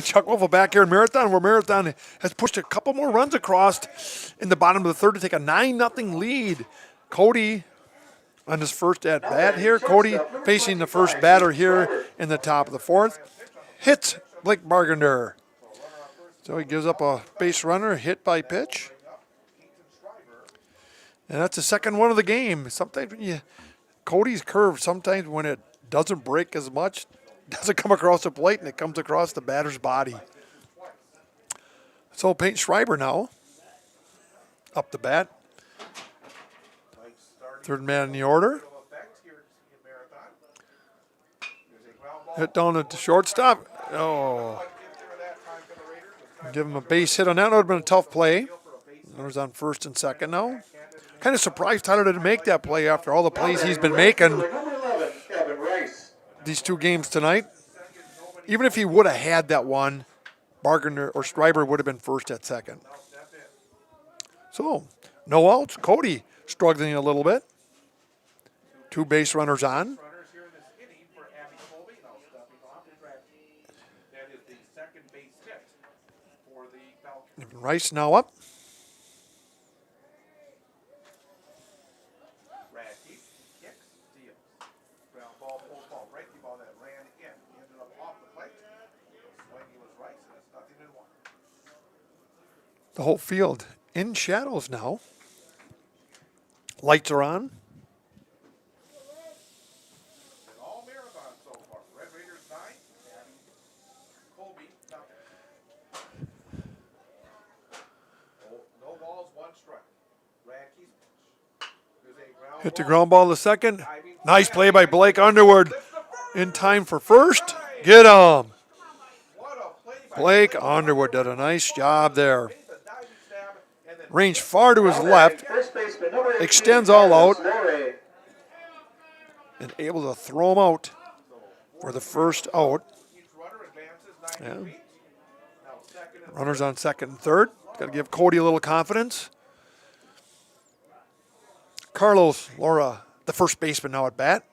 Chuck Wolf back here in Marathon, where Marathon has pushed a couple more runs across in the bottom of the third to take a 9-0 lead. Cody on his first at bat here. Cody facing the first batter here in the top of the fourth. Hits Blake Bargender. So he gives up a base runner, hit by pitch. And that's the second one of the game. Sometimes when Cody's curve, sometimes when it doesn't break as much, doesn't come across the plate, and it comes across the batter's body. So Peyton Schreiber now up the bat. Third man in the order. Hit down at the shortstop. Oh. Give him a base hit on that. That would have been a tough play. Runners on first and second now. Kind of surprised Tyler didn't make that play after all the plays he's been making these two games tonight. Even if he would have had that one, Bargender or Schreiber would have been first at second. So, no outs. Cody struggling a little bit. Two base runners on. Rice now up. The whole field in shadows now. Lights are on. Hit the ground ball to second. Nice play by Blake Underwood. In time for first. Get him. Blake Underwood did a nice job there. Range far to his left. Extends all out. And able to throw him out for the first out. Yeah. Runners on second and third. Got to give Cody a little confidence. Carlos Laura, the first baseman, now at bat.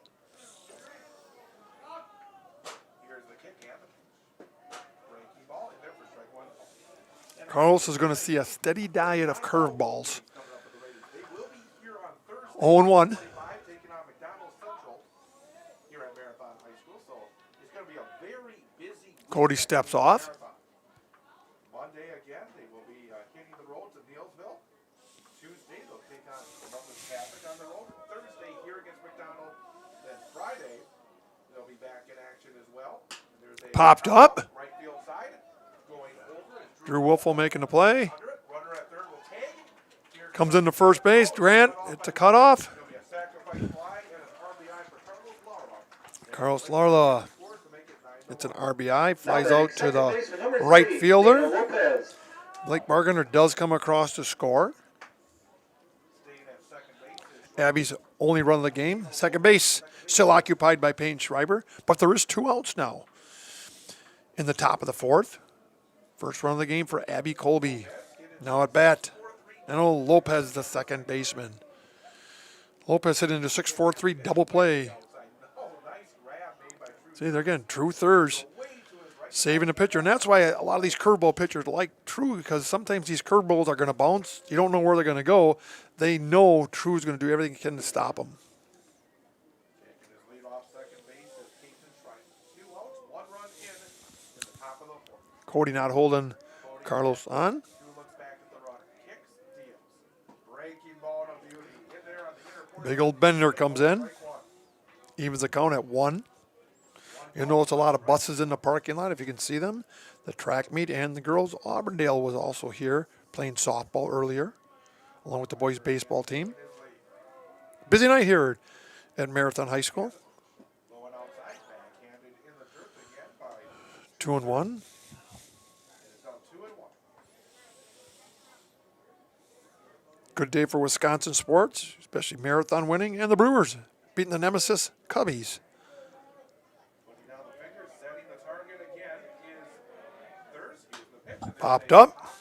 Carlos is going to see a steady diet of curveballs. 0-1. Cody steps off. Popped up. Drew Wolfel making the play. Comes into first base. Grant, it's a cutoff. Carlos Larla. It's an RBI. Flies out to the right fielder. Blake Bargender does come across to score. Abby's only run of the game. Second base still occupied by Payne Schreiber, but there is two outs now in the top of the fourth. First run of the game for Abby Colby. Now at bat. And Lopez, the second baseman. Lopez hit into 6-4-3 double play. See, there again, True thirds. Saving the pitcher. And that's why a lot of these curveball pitchers like True, because sometimes these curveballs are going to bounce. You don't know where they're going to go. They know True's going to do everything he can to stop them. Cody not holding Carlos on. Big old Bender comes in. Evens the count at 1. You know it's a lot of buses in the parking lot if you can see them. The track meet and the girls. Auburndale was also here playing softball earlier, along with the boys baseball team. Busy night here at Marathon High School. 2-1. Good day for Wisconsin sports, especially Marathon winning, and the Brewers beating the nemesis Cubbies. Popped up.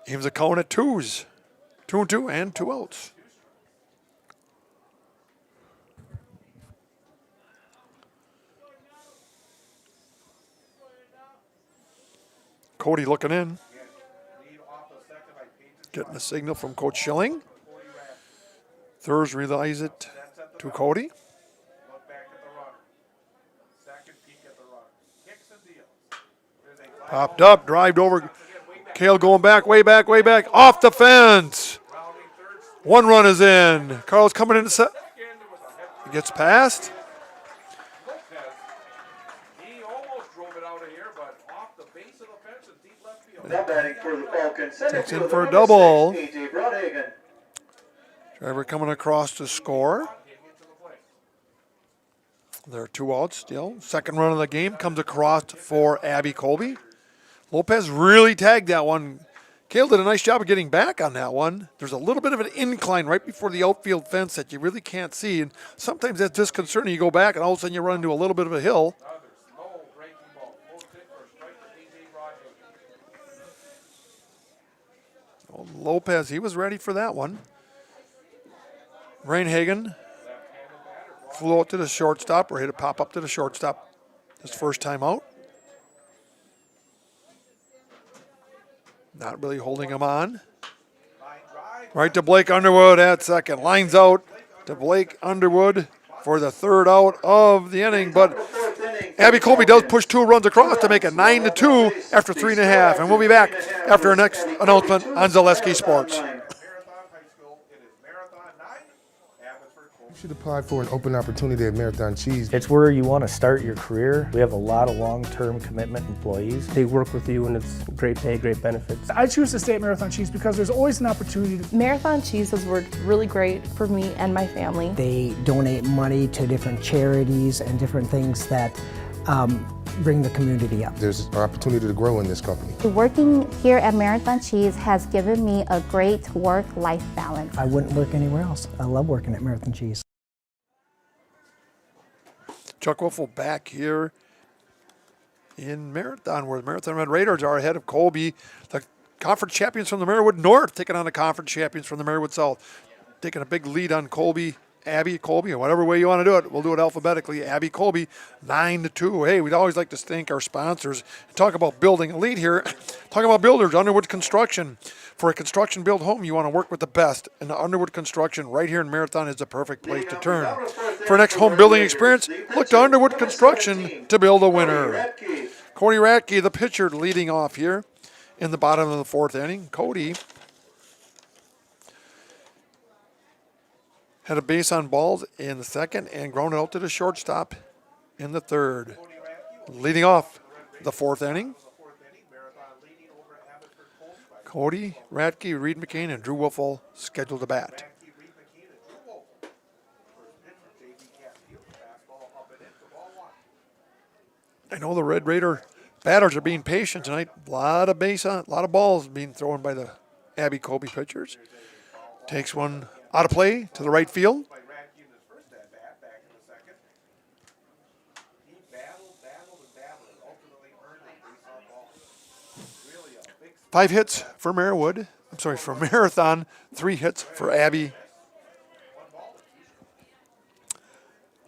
Evens a count at 2s. 2-2 and 2 outs. Cody looking in. Getting a signal from Coach Schilling. Thurs relays it to Cody. Popped up, drived over. Kale going back, way back, way back. Off the fence. One run is in. Carl's coming in to set. He gets past. Takes in for a double. Driver coming across to score. There are 2 outs still. Second run of the game comes across for Abby Colby. Lopez really tagged that one. Kale did a nice job of getting back on that one. There's a little bit of an incline right before the outfield fence that you really can't see. And sometimes that's disconcerting. You go back and all of a sudden you run into a little bit of a hill. Lopez, he was ready for that one. Rainhagen flew out to the shortstop, or hit a pop up to the shortstop. His first time out. Not really holding him on. Right to Blake Underwood at second. Lines out to Blake Underwood for the 3rd out of the inning. But Abby Colby does push 2 runs across to make it 9-2 after 3.5. And we'll be back after our next announcement on Zaleski Sports. You should apply for an open opportunity at Marathon Cheese. It's where you want to start your career. We have a lot of long-term commitment employees. They work with you and it's great pay, great benefits. I choose to stay at Marathon Cheese because there's always an opportunity. Marathon Cheese has worked really great for me and my family. They donate money to different charities and different things that bring the community up. There's an opportunity to grow in this company. Working here at Marathon Cheese has given me a great work-life balance. I wouldn't work anywhere else. I love working at Marathon Cheese. Chuck Wiffle back here in Marathon, where the Marathon Red Raiders are ahead of Colby. The conference champions from the Marywood North taking on the conference champions from the Marywood South. Taking a big lead on Colby, Abby Colby, or whatever way you want to do it. We'll do it alphabetically. Abby Colby, 9-2. Hey, we'd always like to thank our sponsors. Talk about building a lead here. Talking about builders, Underwood Construction. For a construction build home, you want to work with the best. And the Underwood Construction right here in Marathon is the perfect place to turn. For next home building experience, look to Underwood Construction to build a winner. Cody Ratke, the pitcher, leading off here in the bottom of the 4th inning. Cody had a base on balls in the 2nd and grounded out to the shortstop in the 3rd. Leading off the 4th inning, Cody Ratke, Reed McCain, and Drew Wiffle scheduled to bat. I know the Red Raider batters are being patient tonight. A lot of balls being thrown by the Abby Colby pitchers. Takes one out of play to the right field. 5 hits for for Marathon. 3 hits for Abby.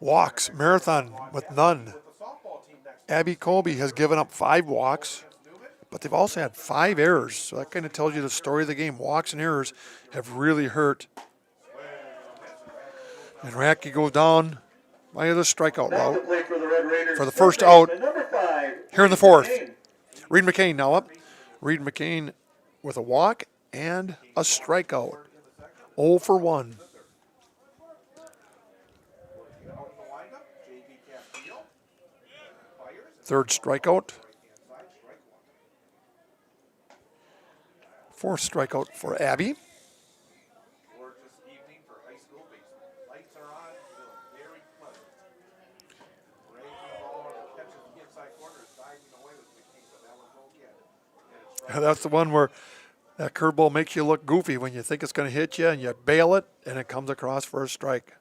Walks, Marathon with none. Abby Colby has given up 5 walks, but they've also had 5 errors. So that kind of tells you the story of the game. Walks and errors have really hurt. And Ratke goes down by the strikeout route for the first out here in the 4th. Reed McCain now up. Reed McCain with a walk and a strikeout. 0 for 1. Third strikeout. 4th strikeout for Abby. That's the one where that curveball makes you look goofy when you think it's going to hit you and you bail it and it comes across for a strike.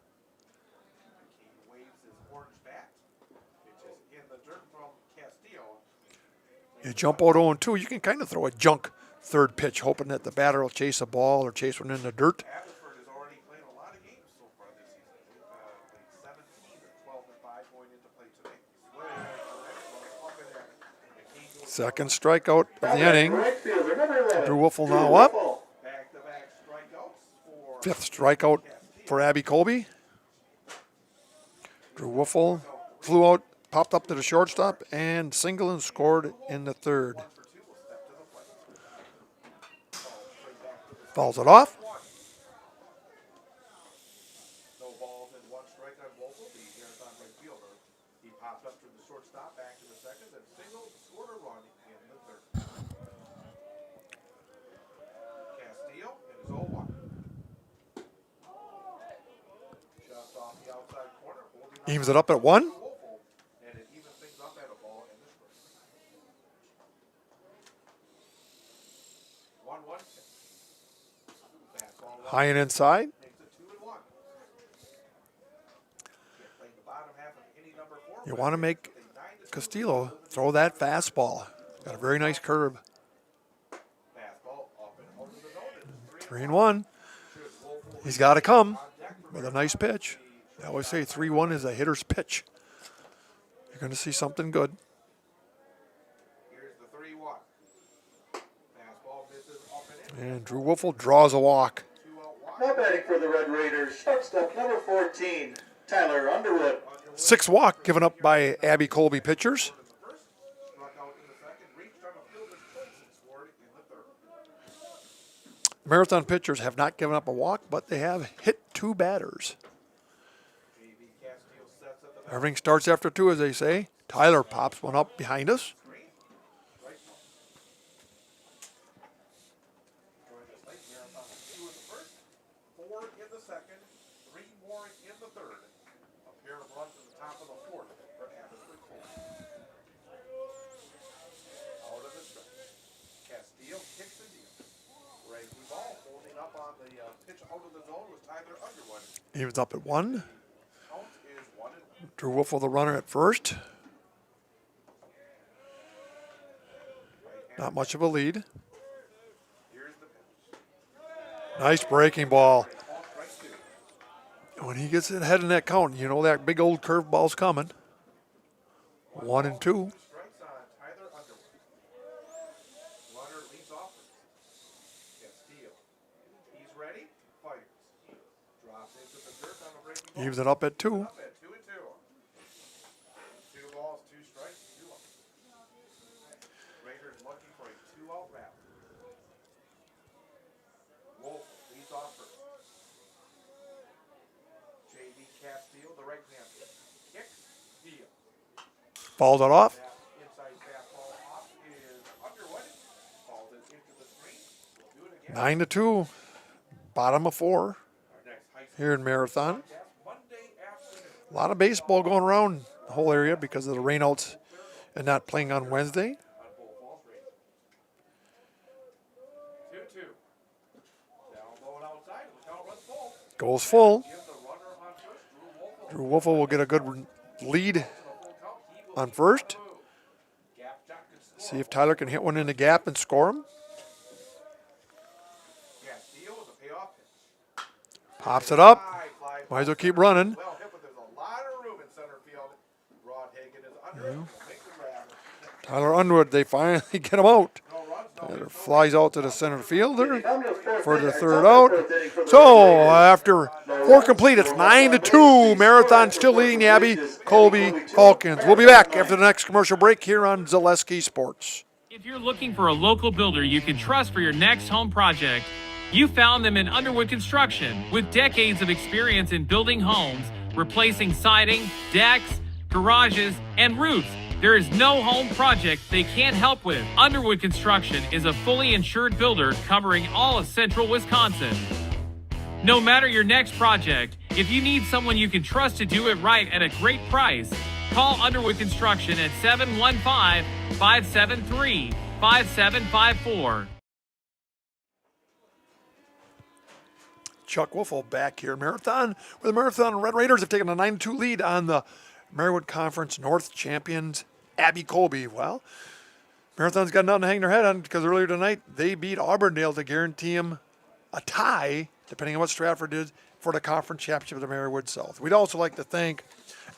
You jump out 0-2, you can kind of throw a junk 3rd pitch, hoping that the batter will chase a ball or chase one in the dirt. Abbotsford has already played a lot of games so far this season. They've played 17 or 12-5 going into play today. Second strikeout of the inning. Right fielder, number 11. Drew Wolfel now up. Back-to-back strikeouts for Fifth strikeout for Abby Colby. Drew Wolfel flew out, popped up to the shortstop, and single and scored in the third. Fouls it off. no balls and one strike on Wolfel, the marathon right fielder. He popped up to the shortstop, back to the second, and single, scored a run in the third. Castillo and his 0-1. Just off the outside corner, holding on Evens it up at 1. to Wolfel, and it evens things up at a ball in this one. 1-1 pitch. Fastball High and inside. makes it 2-1. Playing the bottom half of any number 4. You want to make Castillo throw that fastball. Got a very nice curve. Fastball up and over the zone. 3-1. He's got to come with a nice pitch. I always say 3-1 is a hitter's pitch. You're going to see something good. Here's the 3-1. Fastball misses up and in. And Drew Wolfel draws a walk. 2 out wide. Now batting for the Red Raiders, shortstop number 14, Tyler Underwood. 6th walk given up by Abby Colby pitchers. First, struck out in the second, reached on a fielder's place and scored in the third. Marathon pitchers have not given up a walk, but they have hit 2 batters. JV Castillo sets at the Everything starts after 2, as they say. Tyler pops one up behind us. screen. Right ball. Join us late. Marathon 2 in the first, 4 in the second, 3 more in the third. A pair of runs at the top of the fourth for Abbotsford-Colby. Out of the stretch. Castillo kicks and deals. Breaking ball, holding up on the pitch out of the zone was Tyler Underwood. Evens up at 1. Count is 1-1. Drew Wolfel, the runner, at first. Not much of a lead. Here's the pitch. Nice breaking ball. Ball strike 2. When he gets ahead in that count, you know that big old curveball's coming. 1 and 2. Strikes on Tyler Underwood. Runner leads off. Castillo. He's ready. Fires. Drops into the dirt on the breaking ball. Evens it up at 2. Up at 2-2. 2 balls, 2 strikes, 2 outs. Raiders looking for a 2-out rally. Wolf leads off first. JV Castillo, the right hander. Kick, deal. Fouls it off. That inside fastball off is Underwood. Falls it into the screen. We'll do it again. 9-2. Bottom of 4 Our next high school here in Marathon. podcast, Monday afternoon. A lot of baseball going around the whole area because of the rainouts and not playing on Wednesday. On Bull Falls Radio. 2-2. Down low and outside. The count runs full. Goes full. Give the runner on first. Drew Wolfel. Drew Wolfel will get a good lead Full count. He will on first. move. Gap shot can score. See if Tyler can hit one in the gap and score him. Castillo with a payoff pitch. Pops it up. High fly Might as well ball. keep running. Well hit, but there's a lot of room in center field. Rod Hagen is under it. He'll make the grab. Tyler Underwood, they finally get him out. No runs, no Tyler flies out to the center fielder for the Fourth third out. So after 4 complete, it's 9-2. Marathon still leading the Abby Colby Falcons. We'll be back after the next commercial break here on Zaleski Sports. If you're looking for a local builder you can trust for your next home project, you found them in Underwood Construction. With decades of experience in building homes, replacing siding, decks, garages, and roofs, there is no home project they can't help with. Underwood Construction is a fully insured builder covering all of central Wisconsin. No matter your next project, if you need someone you can trust to do it right at a great price, call Underwood Construction at 715-573-5754. Chuck Wolfel back here in Marathon, where the Marathon Red Raiders have taken a 9-2 lead on the Marywood Conference North champions, Abby Colby. Well, Marathon's got nothing to hang their head on because earlier tonight they beat Auburndale to guarantee them a tie, depending on what Stratford did, for the conference championship of the Marywood South. We'd also like to thank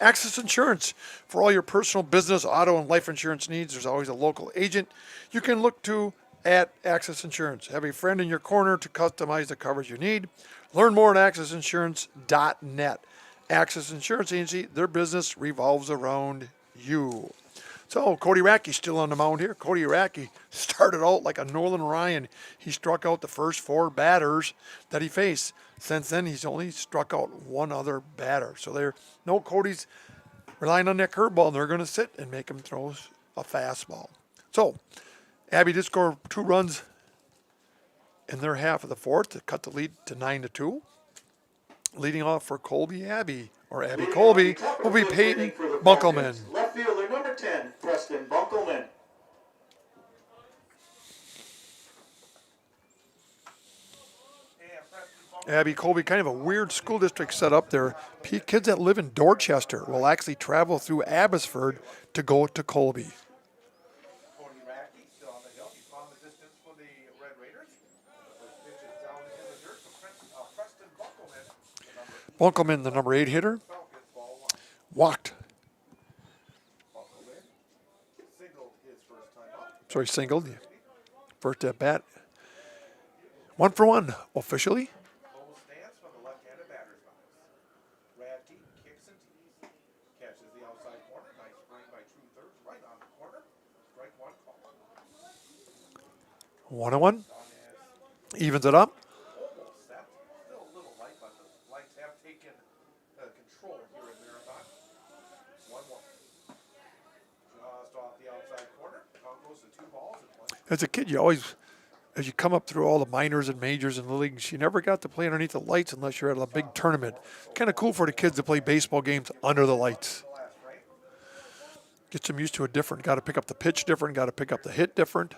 Access Insurance. For all your personal, business, auto, and life insurance needs, there's always a local agent you can look to at Access Insurance. Have a friend in your corner to customize the coverage you need. Learn more at accessinsurance.net. Access Insurance Agency, their business revolves around you. So Cody Rackey still on the mound here. Cody Rackey started out like a Nolan Ryan. He struck out the first 4 batters that he faced. Since then, he's only struck out 1 other batter. So Cody's relying on that curveball, and they're going to sit and make him throw a fastball. So Abbey did score 2 runs in their half of the 4th to cut the lead to 9-2. Leading off for Colby Abbey, or Abbey Colby, will be Peyton Bunkelman. Left fielder number 10, Preston Bunkelman. Abbey Colby, kind of a weird school district set up there. Kids that live in Dorchester will actually travel through Abbotsford to go to Colby. Cody Rackey still on the hill. He's found the distance for the Red Raiders. The first pitch is down into the dirt for Preston Bunkelman. The number 8 hitter, Falcons, ball 1. walked. Bunkelman singled his first time up. Sorry, singled. First at bat. 1 for 1 officially. Full stance from the left-handed batter's box. Radke kicks and tees. Catches the outside corner. Nice spring by true thirds right on the corner. Strike 1 call. 1-1. Evens it up. Almost set. Still a little light, but the lights have taken control here in Marathon. 1-1. Just off the outside corner. Count goes to 2 balls and 1. As a kid, as you come up through all the minors and majors and the leagues, you never got to play underneath the lights unless you're at a big tournament. Kind of cool for the kids to play baseball games under the lights. Gets them used to it different. Got to pick up the pitch different. Got to pick up the hit different.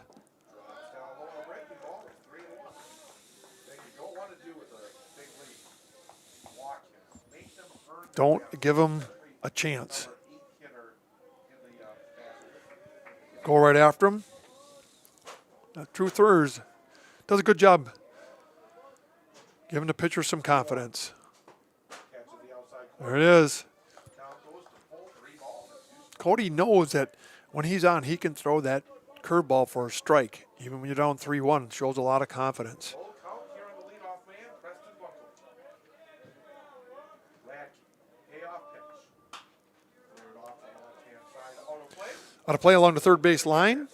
Don't give them a chance. Go right after him. True Thurs does a good job giving the pitcher some confidence. There it is. Cody knows that when he's on, he can throw that curveball for a strike. Even when you're down 3-1, shows a lot of confidence. Ought to play along the third base line.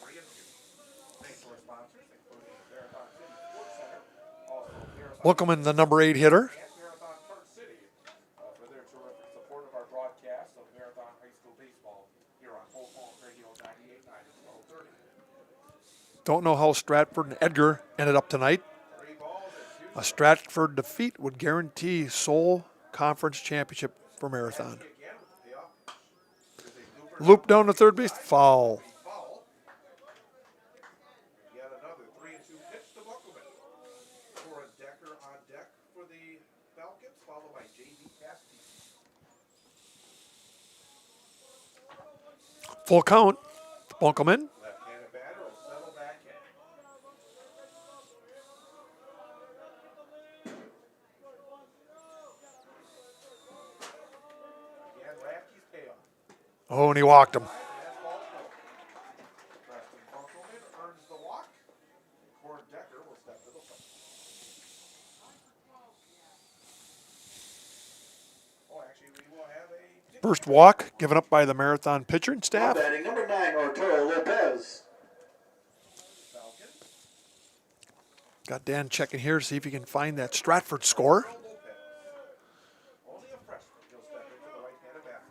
Bunkelman, the number 8 hitter. Don't know how Stratford and Edgar ended up tonight. A Stratford defeat would guarantee sole conference championship for Marathon. Loop down to third base, foul. Yet another 3-2 pitch to Bunkelman. For a Decker on deck for the Falcons, followed by J.D. Castile. Full count. Bunkelman. Left-handed batter will settle back in. Again, Radke's payoff. Oh, and he walked him. Preston Bunkelman earns the walk. Cord Decker will step to the plate. Oh, actually, we will have a First walk given up by the Marathon pitcher and staff. Batting number 9, Arturo Lopez. Got Dan checking here to see if he can find that Stratford score. only a freshman. He'll step into the right-handed batter.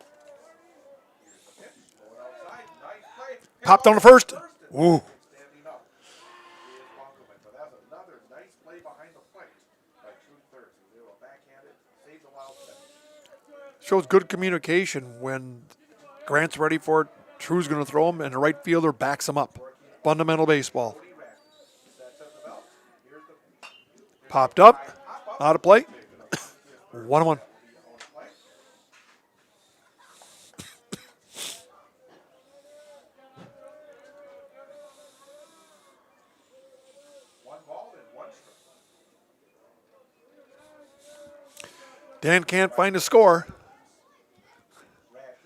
Here's the pitch. Going outside. Nice play. Popped on the first. Ooh. Standing up is Bunkelman. But that's another nice play behind the plate by true thirds. He was able to backhand it, save the wild pitch. Shows good communication when Grant's ready for it. True's going to throw him, and the right fielder backs him up. Fundamental baseball. Popped up. Out of play. 1-1. One ball and 1 strike. Dan can't find a score. Radke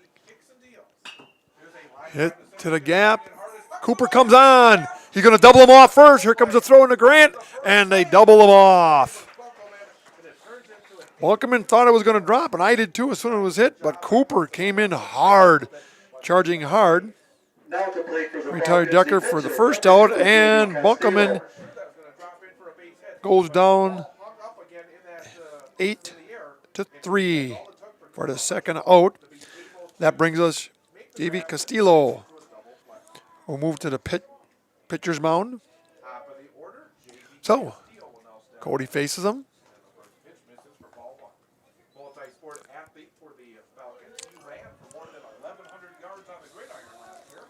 Hit to the gap. Cooper comes on. He's going to double him off first. Here comes the throw into Grant, and they double him off. Welkeman thought it was going to drop, and I did too as soon as it was hit, but Cooper came in hard, charging hard. Now to play for the Retired Falcons, Decker the for the pitcher, first number out, 2, and Castillo. Bunkelman goes down 8-3 for the second out. That brings us JV Castillo, who moved to the pitcher's mound. So, Cody faces him. Multi-sport athlete for the Falcons. He ran for more than 1,100 yards on the gridiron last year.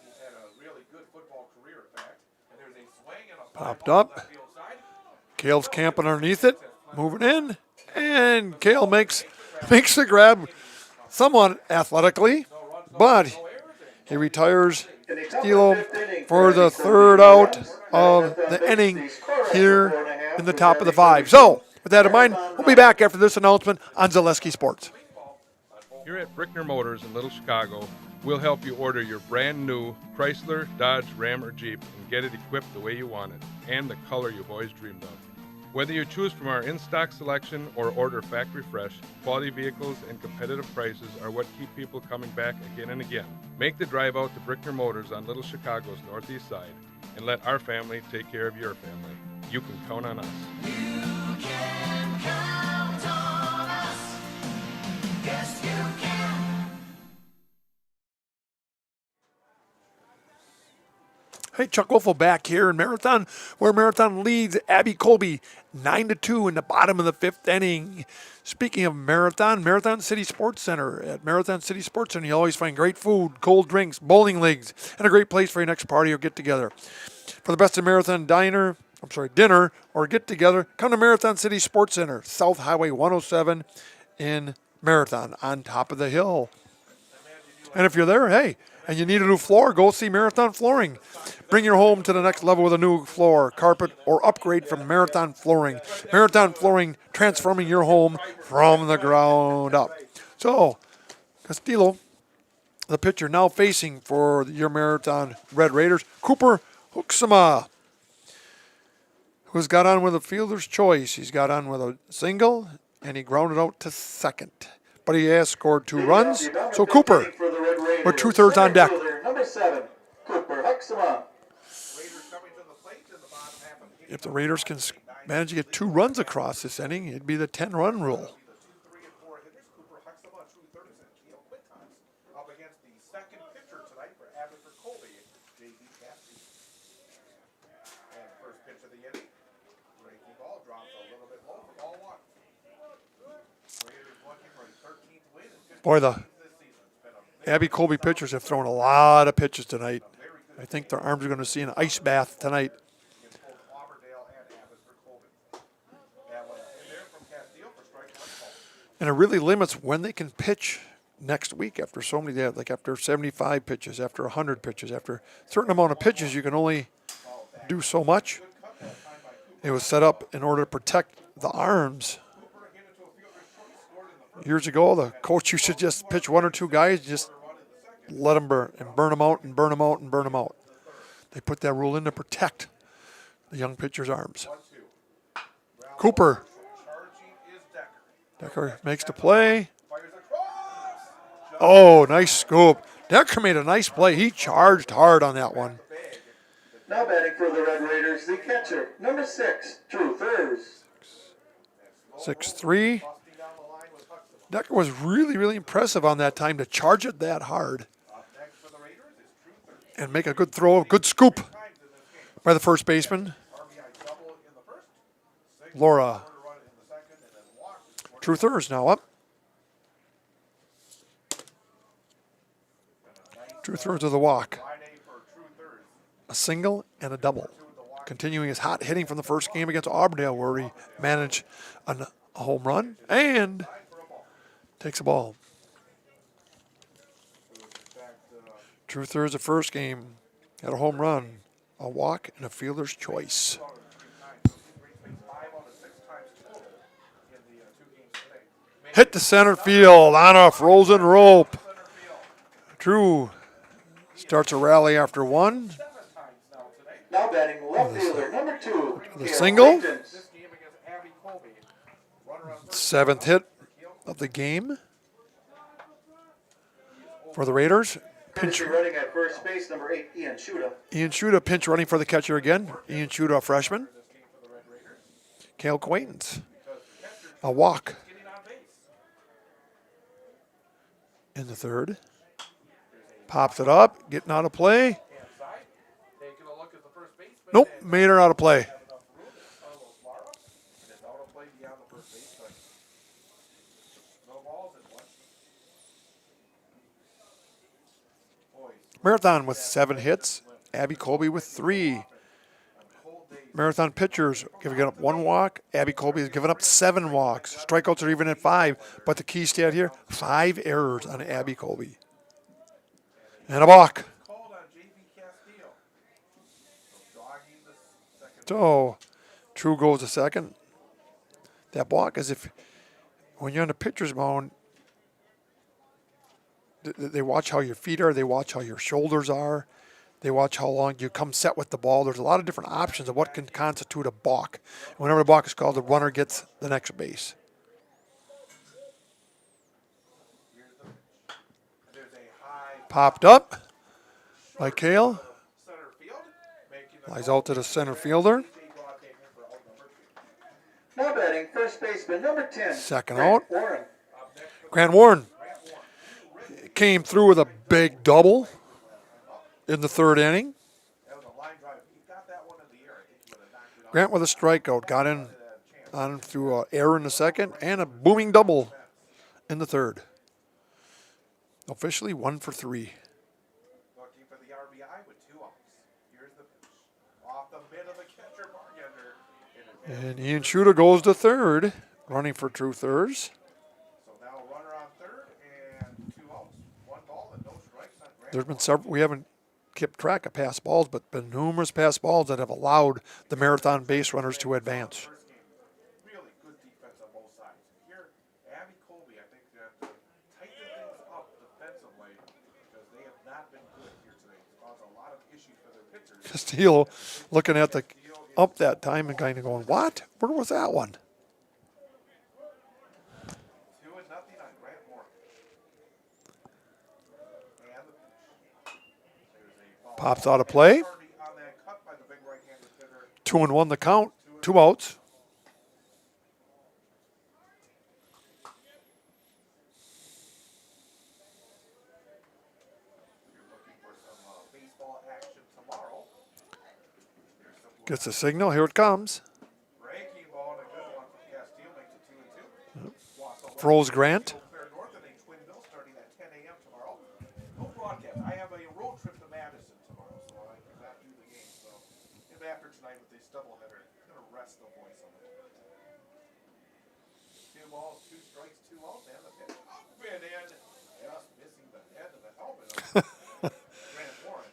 He's had a really good football career, in fact. And there's a swing and a Popped up. left field side. Kale's camping underneath it, moving in, and Kale makes the grab somewhat athletically, but he retires Castillo for the third out of the inning here in the top of the 5. So, with that in mind, we'll be back after this announcement on Zaleski Sports. Here at Brickner Motors in Little Chicago, we'll help you order your brand new Chrysler, Dodge, Ram, or Jeep and get it equipped the way you want it and the color you've always dreamed of. Whether you choose from our in-stock selection or order factory fresh, quality vehicles and competitive prices are what keep people coming back again and again. Make the drive out to Brickner Motors on Little Chicago's northeast side and let our family take care of your family. You can count on us. You can count on us. Yes, you can. Hey, Chuck Wolfel back here in Marathon, where Marathon leads Abbotsford-Colby 9-2 in the bottom of the 5th inning. Speaking of Marathon City Sports Center. At Marathon City Sports Center, you always find great food, cold drinks, bowling leagues, and a great place for your next party or get-together. For the best of Marathon dinner or get-together, come to Marathon City Sports Center, South Highway 107 in Marathon, on top of the hill. And if you're there, hey, and you need a new floor, go see Marathon Flooring. Bring your home to the next level with a new floor, carpet, or upgrade from Marathon Flooring. Marathon Flooring, transforming your home from the ground up. So, Castillo, the pitcher, now facing for your Marathon Red Raiders, Cooper Huxama, who's got on with a fielder's choice. He's got on with a single, and he grounded out to second. But he has scored 2 runs. So Cooper, with 2/3 on deck. Number 7, Cooper Huxama. If the Raiders can manage to get 2 runs across this inning, it'd be the 10-run rule. Up against the second pitcher tonight for Abbotsford-Colby, JV Castillo. And the first pitch of the inning, breaking ball drops a little bit low for ball 1. Raiders looking for a 13th win in 15 Boy, the this season. Abbotsford-Colby pitchers have thrown a lot of pitches tonight. I think their arms are going to see an ice bath tonight. And it really limits when they can pitch next week after so many, like after 75 pitches, after 100 pitches, after a certain amount of pitches, you can only do so much. It was set up in order to protect the arms. Years ago, the coach used to just pitch 1 or 2 guys, just let them burn them out and burn them out and burn them out. They put that rule in to protect the young pitcher's arms. Cooper. Decker makes the play. Oh, nice scoop. Decker made a nice play. He charged hard on that one. Now batting for the Red Raiders, the catcher, number 6, Drew Thurs. 6-3. Decker was really, really impressive on that time to charge it that hard and make a good throw, good scoop by the first baseman, Laura. Truther is now up. Truther to the walk. A single and a double. Continuing his hot hitting from the first game against Auburndale, where he managed a home run and takes a ball. Truther is the first game. Had a home run, a walk, and a fielder's choice. Hit the center field on a frozen rope. True starts a rally after one. Now batting left fielder, number 2. The Cale single. Clayton. 7th hit of the game for the Raiders. Pinch. Courtesy running at first base, number 8, Ian Shuda. Ian Shuda pinch running for the catcher again. Ian Shuda, a freshman. Cale Quaintance. A walk in the third. Pops it up, getting out of play. Nope, made her out of play. Marathon with 7 hits. Abby Colby with 3. Marathon pitchers giving up 1 walk. Abby Colby has given up 7 walks. Strikeouts are even at 5. But the key stat here, 5 errors on Abby Colby. And a walk. So, True goes to second. That walk is if, when you're on the pitcher's mound, they watch how your feet are, they watch how your shoulders are, they watch how long you come set with the ball. There's a lot of different options of what can constitute a balk. Whenever the balk is called, the runner gets the next base. Popped up by Cale. Flies out to the center fielder. Now batting first baseman, number 10. Second Grant out. Warren. Grant Warren came through with a big double in the 3rd inning. Grant with a strikeout, got in on through an error in the 2nd and a booming double in the 3rd. Officially 1 for 3. Looking for the RBI with 2 outs. Here's the pitch. Off the mid of the catcher, Bargander. And Ian Shuda goes to 3rd, running for true thirds. So now runner on 3rd and 2 outs. 1 ball and no strikes on Grant. There's been several, we haven't kept track of pass balls, but been numerous pass balls that have allowed the Marathon base runners to advance. Really good defense on both sides. Here, Abby Colby, I think that tighten things up defensively because they have not been good here today. It's caused a lot of issues for their pitchers. Castillo looking at the up that time and kind of going, what? Where was that one? 2-0 on Grant Warren. And the pitch. There's a ball. Pops out of play. On that cut by the big right-handed hitter. 2-1 the count, 2 outs. You're looking for some baseball action tomorrow. Gets the signal, here it comes. Breaking ball and a good one from Castile makes it 2-2. Froze Grant. Fair North and a Twinville starting at 10 a.m. tomorrow. No broadcast. I have a road trip to Madison tomorrow, so I cannot do the game. So if after tonight with this doubleheader, I'm gonna rest the voice a little bit. 2 balls, 2 strikes, 2 outs, and the pitch up and in, just missing the head of the helmet of Grant Warren.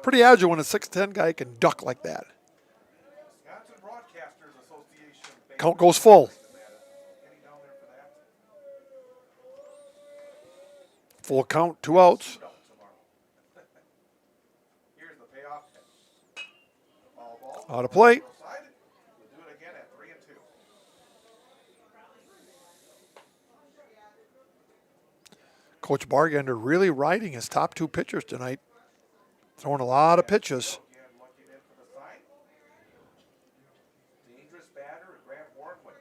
Pretty agile when a 6'10" guy can duck like that. Wisconsin Broadcasters Association. Count goes full. Getting down there for that. Full count, 2 outs. Here's the payoff. Ball. Out of play. We'll do it again at 3-2. Coach Bargander really riding his top 2 pitchers tonight. Throwing a lot of pitches. Again, looking in for the sign. Dangerous batter, and Grant Warren wins.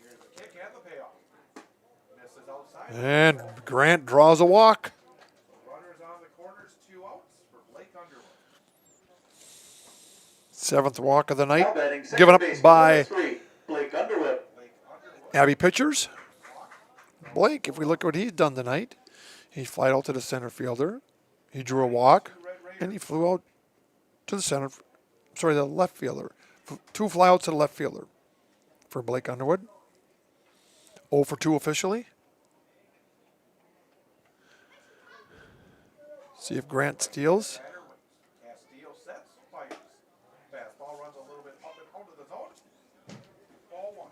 Here's the kick and the payoff. Misses outside. And Grant draws a walk. Runners on the corners, 2 outs for Blake Underwood. 7th walk of the night. Now batting second Given up baseman, by number 3, Blake Underwood. Abby pitchers. Blake, if we look at what he's done tonight, he flied out to the center fielder. He drew a walk, and he flew out to the left fielder. 2 flyouts to the left fielder for Blake Underwood. 0 for 2 officially. See if Grant steals. Castillo sets, fires. Fastball runs a little bit up and out of the zone. Ball 1.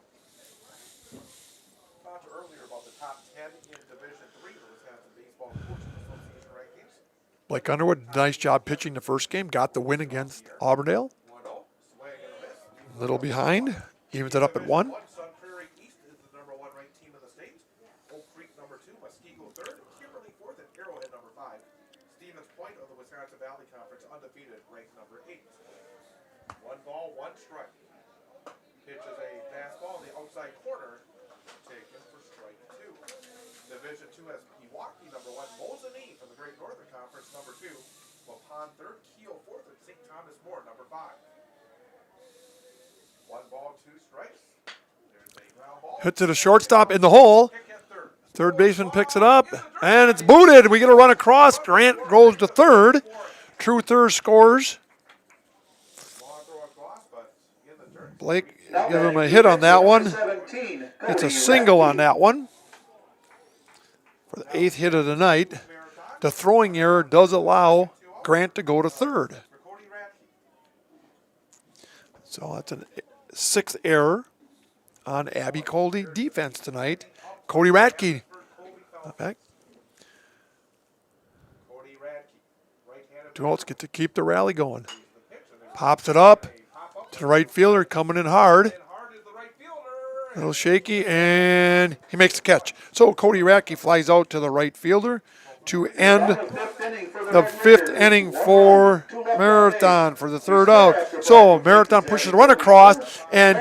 Blake Underwood, nice job pitching the first game. Got the win against Auburndale. Little behind. Evens it up at 1. Sun Prairie East is the #1 ranked team in the state. Oak Creek #2, Muskego 3rd, Kimberly 4th, and Arrowhead #5. Stevens Point of the Wisconsin Valley Conference undefeated, ranked #8. 1 ball, 1 strike. Pitch is a fastball in the outside corner, taken for strike 2. Division 2 has Pewaukee #1, Mosinee from the Great Northern Conference #2, Waupun 3rd, Kiel 4th, and St. Thomas More #5. 1 ball, 2 strikes. There's a ground ball. Hit to the shortstop in the hole. Third baseman picks it up, and it's booted. We get a run across. Grant goes to third. True third scores. Blake give him a hit on that one. It's a single on that one. For the 8th hit of the night. The throwing error does allow Grant to go to third. So that's a 6th error on Abby-Colby defense tonight. Cody Ratke. Back. 2 outs get to keep the rally going. Pops it up to the right fielder, coming in hard. A little shaky, and he makes the catch. So Cody Ratke flies out to the right fielder to end the 5th inning for Marathon for the 3rd out. So Marathon pushes the run across and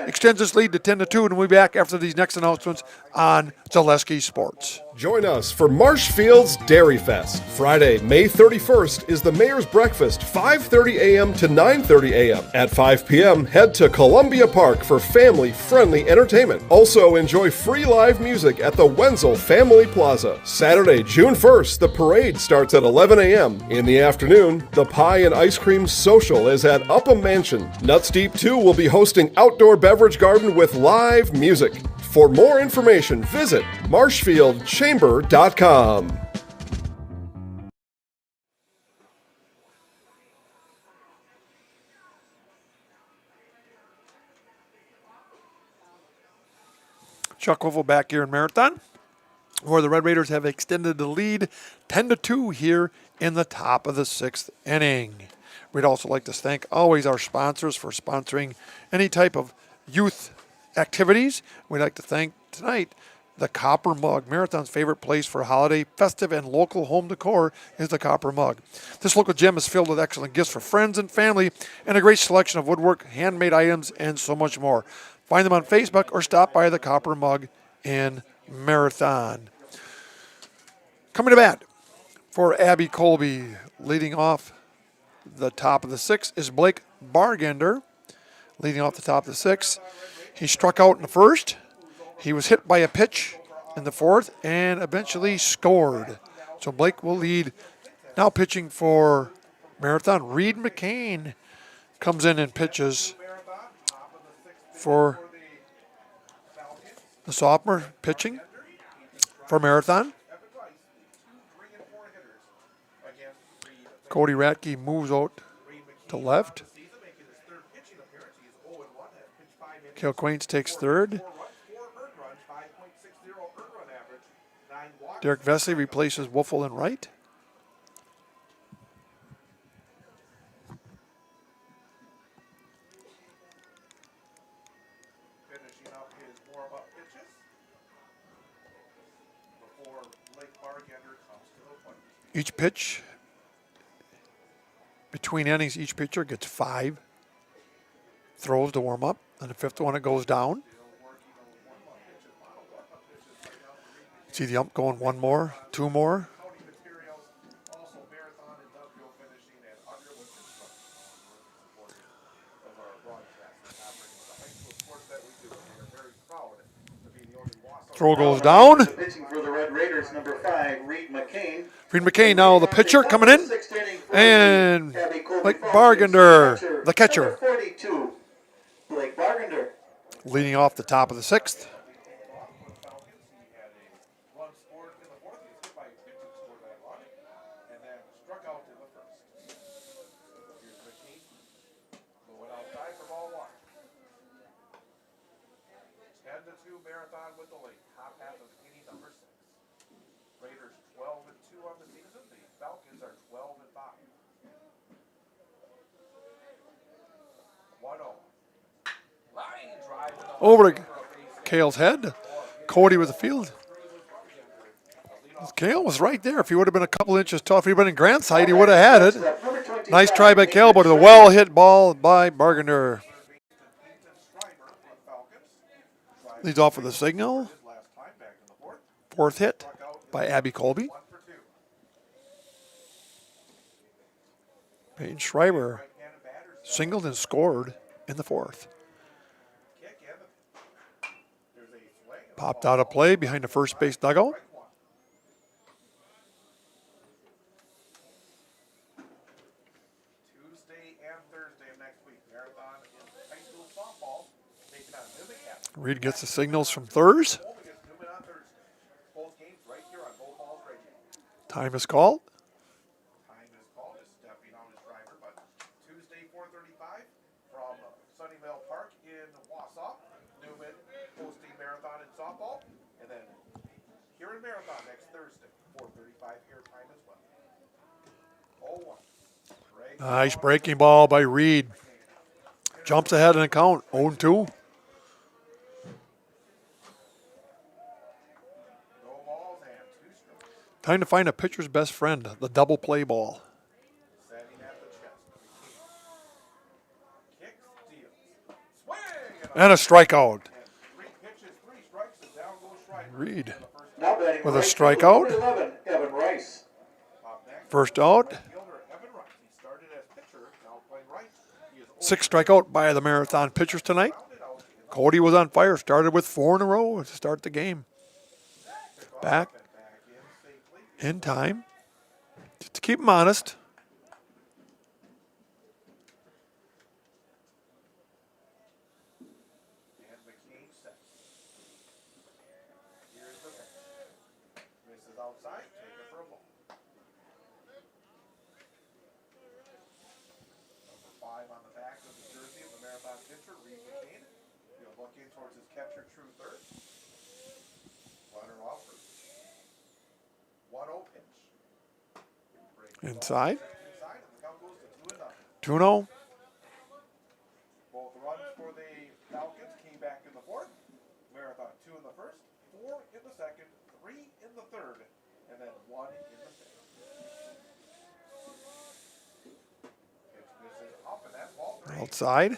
extends this lead to 10-2, and we'll be back after these next announcements on Zaleski Sports. Join us for Marshfield's Dairy Fest. Friday, May 31st is the Mayor's Breakfast, 5:30 a.m. to 9:30 a.m. At 5 p.m., head to Columbia Park for family-friendly entertainment. Also, enjoy free live music at the Wenzel Family Plaza. Saturday, June 1st, the parade starts at 11 a.m. In the afternoon, the Pie and Ice Cream Social is at Upham Mansion. Nuts Deep 2 will be hosting outdoor beverage garden with live music. For more information, visit marshfieldchamber.com. Chuck Wiffle back here in Marathon, where the Red Raiders have extended the lead 10-2 here in the top of the 6th inning. We'd also like to thank always our sponsors for sponsoring any type of youth activities. We'd like to thank tonight the Copper Mug. Marathon's favorite place for holiday, festive, and local home decor is the Copper Mug. This local gem is filled with excellent gifts for friends and family and a great selection of woodwork, handmade items, and so much more. Find them on Facebook or stop by the Copper Mug in Marathon. Coming to bat for Abby-Colby, leading off the top of the 6th is Blake Bargender. Leading off the top of the 6th. He struck out in the 1st. He was hit by a pitch in the 4th and eventually scored. So Blake will lead. Now pitching for Marathon, Reed McCain comes in and pitches for the sophomore pitching for Marathon. Cody Ratke moves out to left. Cale Quains takes third. Derek Vesey replaces Wiffle in right. Finishing up his warm-up pitches before Blake Bargender comes to the plate. Each pitch, between innings, each pitcher gets 5 throws to warm up. And the 5th one, it goes down. See the ump going 1 more, 2 more. Throw goes down. Pitching for the Red Raiders, number 5, Reed McCain. Reed McCain now the pitcher coming in. And Blake Bargender, the catcher. 42, Blake Bargender. Leading off the top of the 6th. Marathon with the lead. Top half of inning number 6. Raiders 12-2 on the season. The Falcons are 12-5. 1-0. Line drive to the Over to for a base hit. Kale's head. Cody with the field. Kale was right there. If he would have been a couple inches tall, if he'd been in Grant's height, he would have had it. Nice try by Kale, but a well-hit ball by Bargander. Leads off with a signal. Fourth hit by Abby Colby. Peyton Schreiber singled and scored in the fourth. Popped out of play behind the first base dugout. Tuesday and Thursday of next week, Marathon in high school softball taking on Newman Catholic. Reed gets the signals from thirds. Both games right here on Gold Balls Radio. Time is called. Time is called. Is stepping on his driver, but Tuesday 4:35 from Sunnyvale Park in Wausau. Newman hosting Marathon in softball, and then here in Marathon next Thursday 4:35 here time as well. 0-1. Nice breaking ball by Reed. Jumps ahead in the count. 0-2. Time to find a pitcher's best friend, the double play ball. Setting at the chest. Kick, steals. Swing! And a strikeout. 3 pitches, 3 strikes, and down goes Schreiber. Reed Now batting with a right, strikeout. number 11, Evan Rice. Up next, First out. fielder Evan Rice. He started as pitcher, now playing right. He is 6 strikeout by the Marathon pitchers tonight. Cody was on fire. Started with 4 in a row to start the game. Back in time. Just to keep him honest. And McCain sets. Here's the pitch. Misses outside, take it for a ball. Number 5 on the back of the jersey of the Marathon pitcher, Reed McCain. He'll look in towards his catcher, true third. Runner off first. 1-0 pitch. Inside. Inside, and the count goes to 2-0. 2-0. Both runs for the Falcons came back in the fourth. Marathon 2 in the first, 4 in the second, 3 in the third, and then 1 in the sixth. Pitch misses up, and that's ball 3. Outside.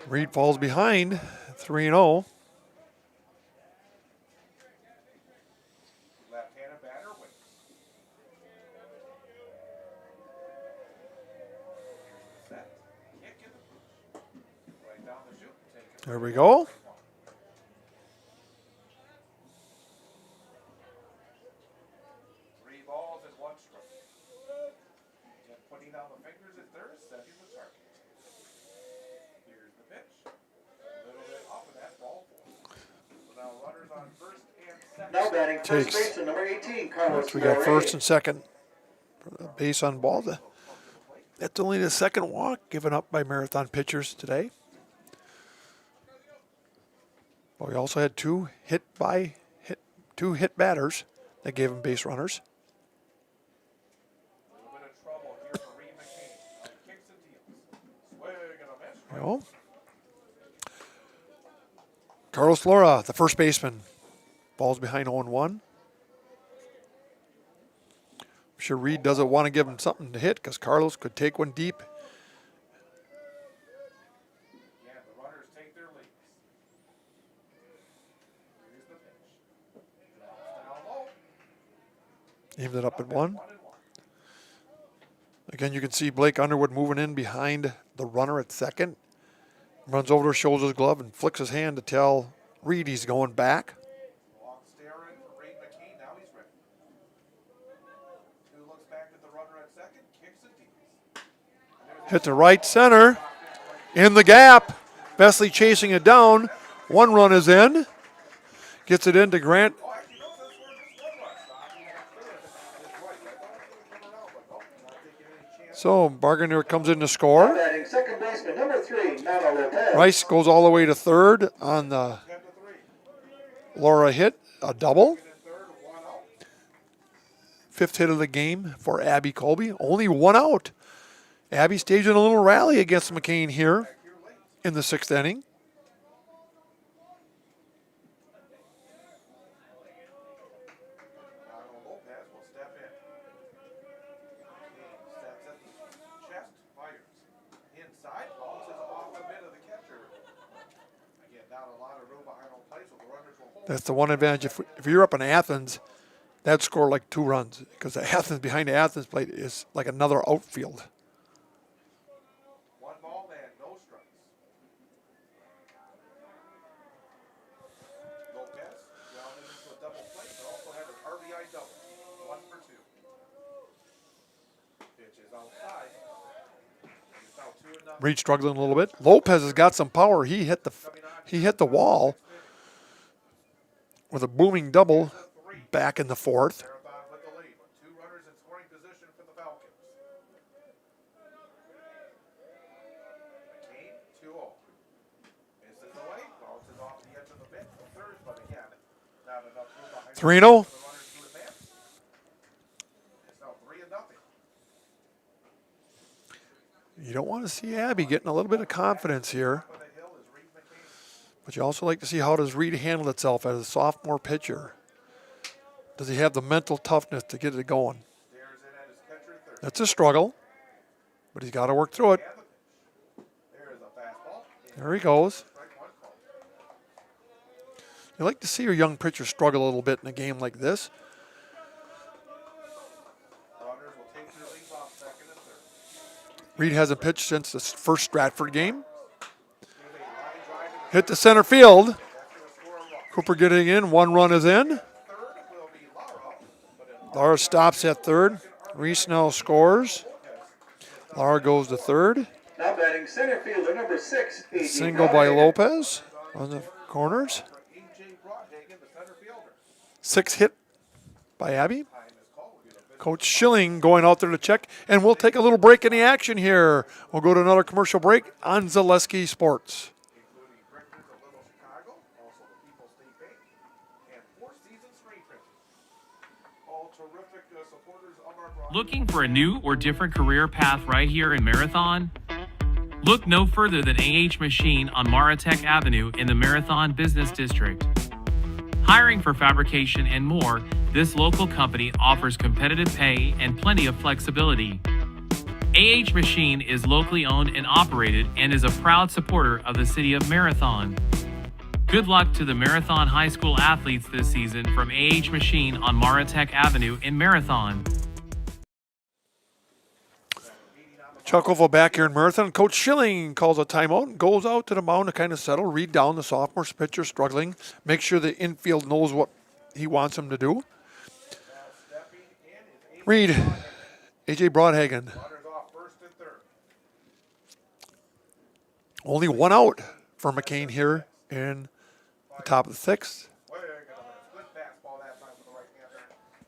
Reed falls behind. 3-0. Left-handed batter wins. Set, kick in the pitch. Right down the chute, take it. There we go. 3 balls and 1 strike. And putting down the fingers at third, setting the target. Here's the pitch. A little bit up, and that's ball 4. So now runners on first and second. Now batting first Takes- baseman, number 18, Carlos We got Del first Rey. and second for the base on ball. That's only the second walk given up by Marathon pitchers today. Well, we also had two hit batters that gave them base runners. A little bit of trouble here for Reed McCain. Kicks and deals. Swing and a miss. You know. Carlos Flora, the first baseman, falls behind 0-1. I'm sure Reed doesn't want to give him something to hit because Carlos could take one deep. Yeah, the runners take their leads. Here's the pitch. Drops down low. Aimed it up at 1. 1-1. Again, you can see Blake Underwood moving in behind the runner at second. Runs over, shows his glove, and flicks his hand to tell Reed he's going back. Long stare in for Reed McCain. Now he's ready. 2 looks back at the runner at second. Kicks and deals. Hit to right center. In the gap. Besley chasing it down. 1 run is in. Gets it into Grant. Oh, actually, no, that's where this one was. It's right. I thought it was coming out, but nope, not taking any chance. So Bargainer comes in to Now score. batting second baseman, number 3, Nana Lopez. Rice goes all the way to third on the 10 to 3. Laura hit. A double. Second and third, 1 out. fifth hit of the game for Abby Colby. Only one out. Abby staging a little rally against McCain here in the sixth inning. Lopez will step in. Steps at the chest, fires. Inside, bounces off the mid of the catcher. Again, not a lot of room behind home plate, so the runners will hold. That's the one advantage. If you're up in Athens, that'd score like 2 runs because the Athens behind the Athens plate is like another outfield. 1 ball and no strikes. Lopez grounded into a double play, but also had an RBI double. 1 for 2. Pitch is outside. It's now 2-0. Reed struggling a little bit. Lopez has got some power. He hit the wall with a booming double back in the fourth. Marathon with the lead. 2 runners in scoring position for the Falcons. McCain, 2-0. Misses away, bounces off the edge of the mitt for third, but again, not enough room behind 3-0. the runners to advance. It's now 3-0. You don't want to see Abby getting a little bit of confidence here. Top of the hill is Reed McCain. But you also like to see how does Reed handle itself as a sophomore pitcher. Does he have the mental toughness to get it going? Stares in at his catcher, third. That's a struggle, but he's got to work through it. There is a fastball. There he goes. Strike 1 call. You like to see your young pitcher struggle a little bit in a game like this. Runners will take their leads off second and third. Reed hasn't pitched since the first Stratford game. Hit to center field. Cooper getting in. 1 run is in. Lara stops at third. Reese now scores. Lara goes to third. Now batting center fielder number 6. A.J. Single by Broadhagen. Lopez on the corners. A.J. Broadhagen, the center fielder. 6 hit by Abby. Coach Schilling going out there to check. And we'll take a little break in the action here. We'll go to another commercial break on Zaleski Sports. Including Brickers of Little Chicago, also the People's State Bank, and 4 Seasons Screen Printing. All terrific supporters of our broadcast. Looking for a new or different career path right here in Marathon? Look no further than AH Machine on Maratech Avenue in the Marathon Business District. Hiring for fabrication and more, this local company offers competitive pay and plenty of flexibility. AH Machine is locally owned and operated and is a proud supporter of the city of Marathon. Good luck to the Marathon High School athletes this season from AH Machine on Maratech Avenue in Marathon. Chuckoval back here in Marathon. Coach Schilling calls a timeout and goes out to the mound to kind of settle. Read down the sophomore pitcher struggling. Make sure the infield knows what he wants him to do. Reed, A.J. Broadhagen. Runners off first and third. Only 1 out for McCain here in the top of the 6th. Way to go. Good fastball that time with the right-hander.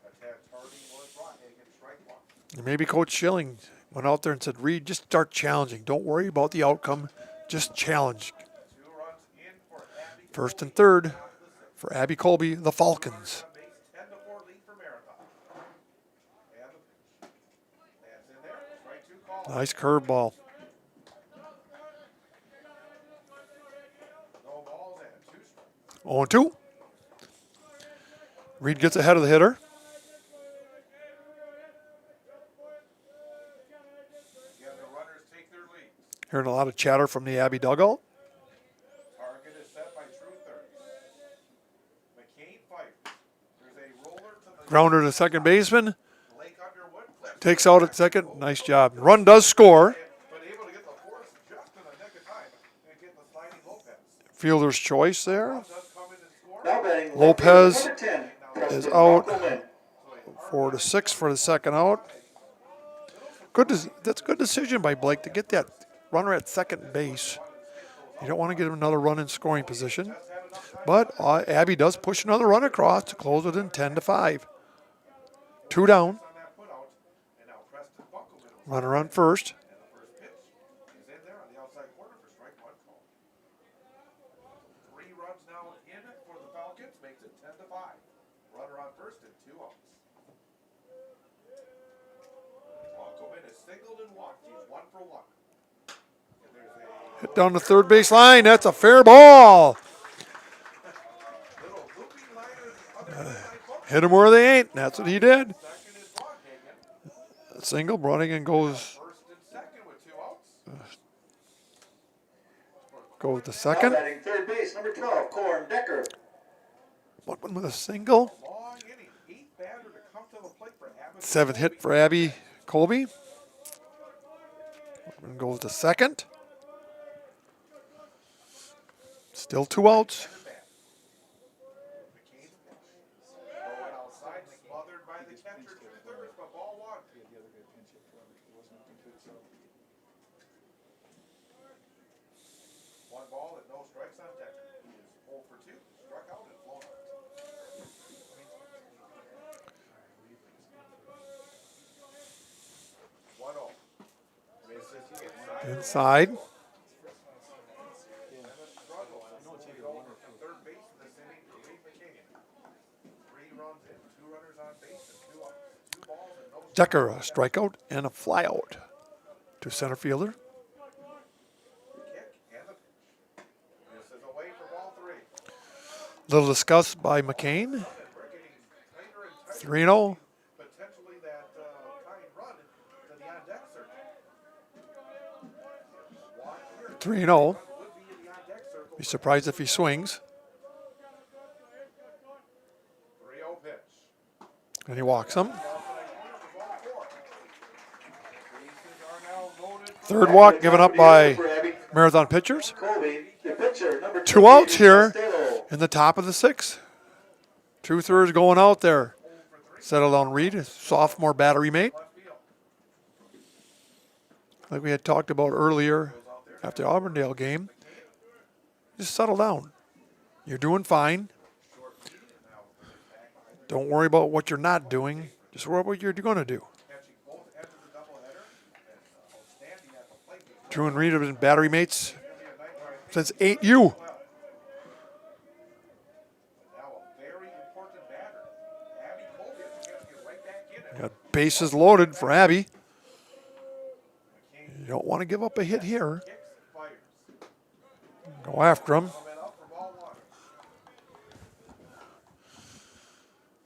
A tad tardy was Broadhagen, strike 1. And maybe Coach Schilling went out there and said, Reed, just start challenging. Don't worry about the outcome. Just challenge. 2 runs in for Abby. First and third for Abby Colby, the Falcons. Base 10-4 lead for Marathon. And the pitch. That's in there. Strike 2 call. Nice curveball. No balls and 2 strikes. 0-2. Reed gets ahead of the hitter. Again, the runners take their lead. Hearing a lot of chatter from the Abby dugout. Target is set by true third. McCain fires. There's a roller to the Grounder to second baseman. Blake Underwood. Clips. Takes out at second. Nice job. Run does score. But able to get the force just in the nick of time and get the sliding Lopez. Fielder's choice there. Does come in and score. Now batting Lopez number 10. is Preston out. Buckleman. 4-6 for the second out. That's a good decision by Blake to get that runner at second base. You don't want to get him another run in scoring position. But Abby does push another run across to close it in 10-5. 2 down. On that put out. And now Preston Buckleman. Runner on first. And the first pitch is in there on the outside corner for strike 1 call. 3 runs now in for the Falcons, makes it 10-5. Runner on first and 2 outs. has singled and walked. He's 1 for 1. And there's a Hit down the third base line. That's a fair ball. little looping liner the other side bump. Hit them where they ain't. That's what he did. Second is Boghagen. A single. Brunigan goes First and second with 2 outs. goes to Now second. batting third base, number 12, Corn Decker. One with a single. Long inning. 8th batter to come to the plate for Abbotsford. 7th hit for Abby Colby. And goes to second. Still 2 outs. Going outside, smothered by the catcher. 2/3, but ball 1. One ball and no strikes on Decker. He is 0 for 2. Struck out and blown out. 1-0. Inside. Third base of this inning, Reed McKagan. 3 runs in, 2 runners on base, and 2 outs. 2 balls and no strikes. Decker, a strikeout and a flyout to center fielder. Kick and the pitch. This is away for ball 3. Little discussed by McCain. We're getting tighter and tighter. 3-0. Potentially that tying run to the on deck circle. 3-0. Would be in the on deck circle. Be surprised if he swings. 3-0 pitch. And he walks him. Third walk given up by Marathon pitchers. Colby, the pitcher, number 2 outs here Costello. in the top of the 6th. 2/3 going out there. Settle down Reed, his sophomore battery mate. Like we had talked about earlier after the Auburndale game. Just settle down. You're doing fine. Don't worry about what you're not doing. Just worry about what you're going to do. Drew and Reed have been battery mates since 8U. Now a very important batter. Abby Colby has a chance to get right back in it. Got bases loaded for Abby. You don't want to give up a hit here. Kicks and fires. Go after him. Coming up for ball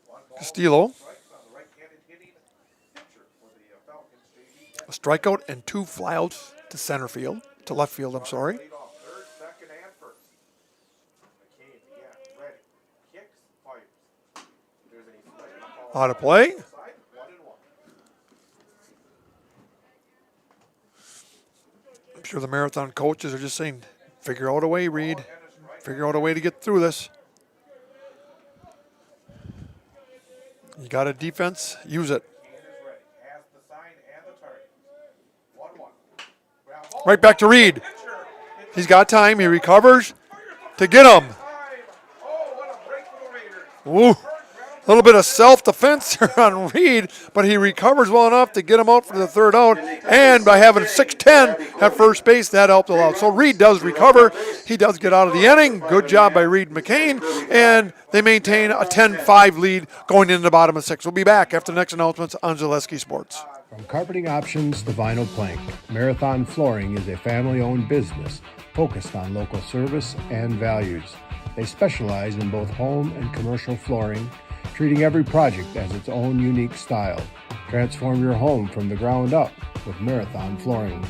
1. Castillo, Strikes on the right-handed hitting pitcher for the Falcons, JD. a strikeout and 2 flyouts to center field, to left field, I'm sorry. Lead off third, second, and first. McCain again, ready. Kicks, fires. There's a slight ball Out of play. side, 1-1. I'm sure the Marathon coaches are just saying, figure out a way, Reed. Figure out a way to get through this. You got a defense, use it. McCain is ready. Has the sign and the target. 1-1. Ground ball. Right back to Reed. He's got time, he recovers to get him. Oh, what a break for the Raiders. Woo. A little bit of self-defense here on Reed, but he recovers well enough to get him out for the 3rd out. And by having 6-10 at first base, that helped a lot. So Reed does recover. He does get out of the inning. Good job by Reed McCain. And they maintain a 10-5 lead going into the bottom of 6. We'll be back after the next announcements on Zaleski Sports. From carpeting options to vinyl plank, Marathon Flooring is a family-owned business focused on local service and values. They specialize in both home and commercial flooring, treating every project as its own unique style. Transform your home from the ground up with Marathon Flooring.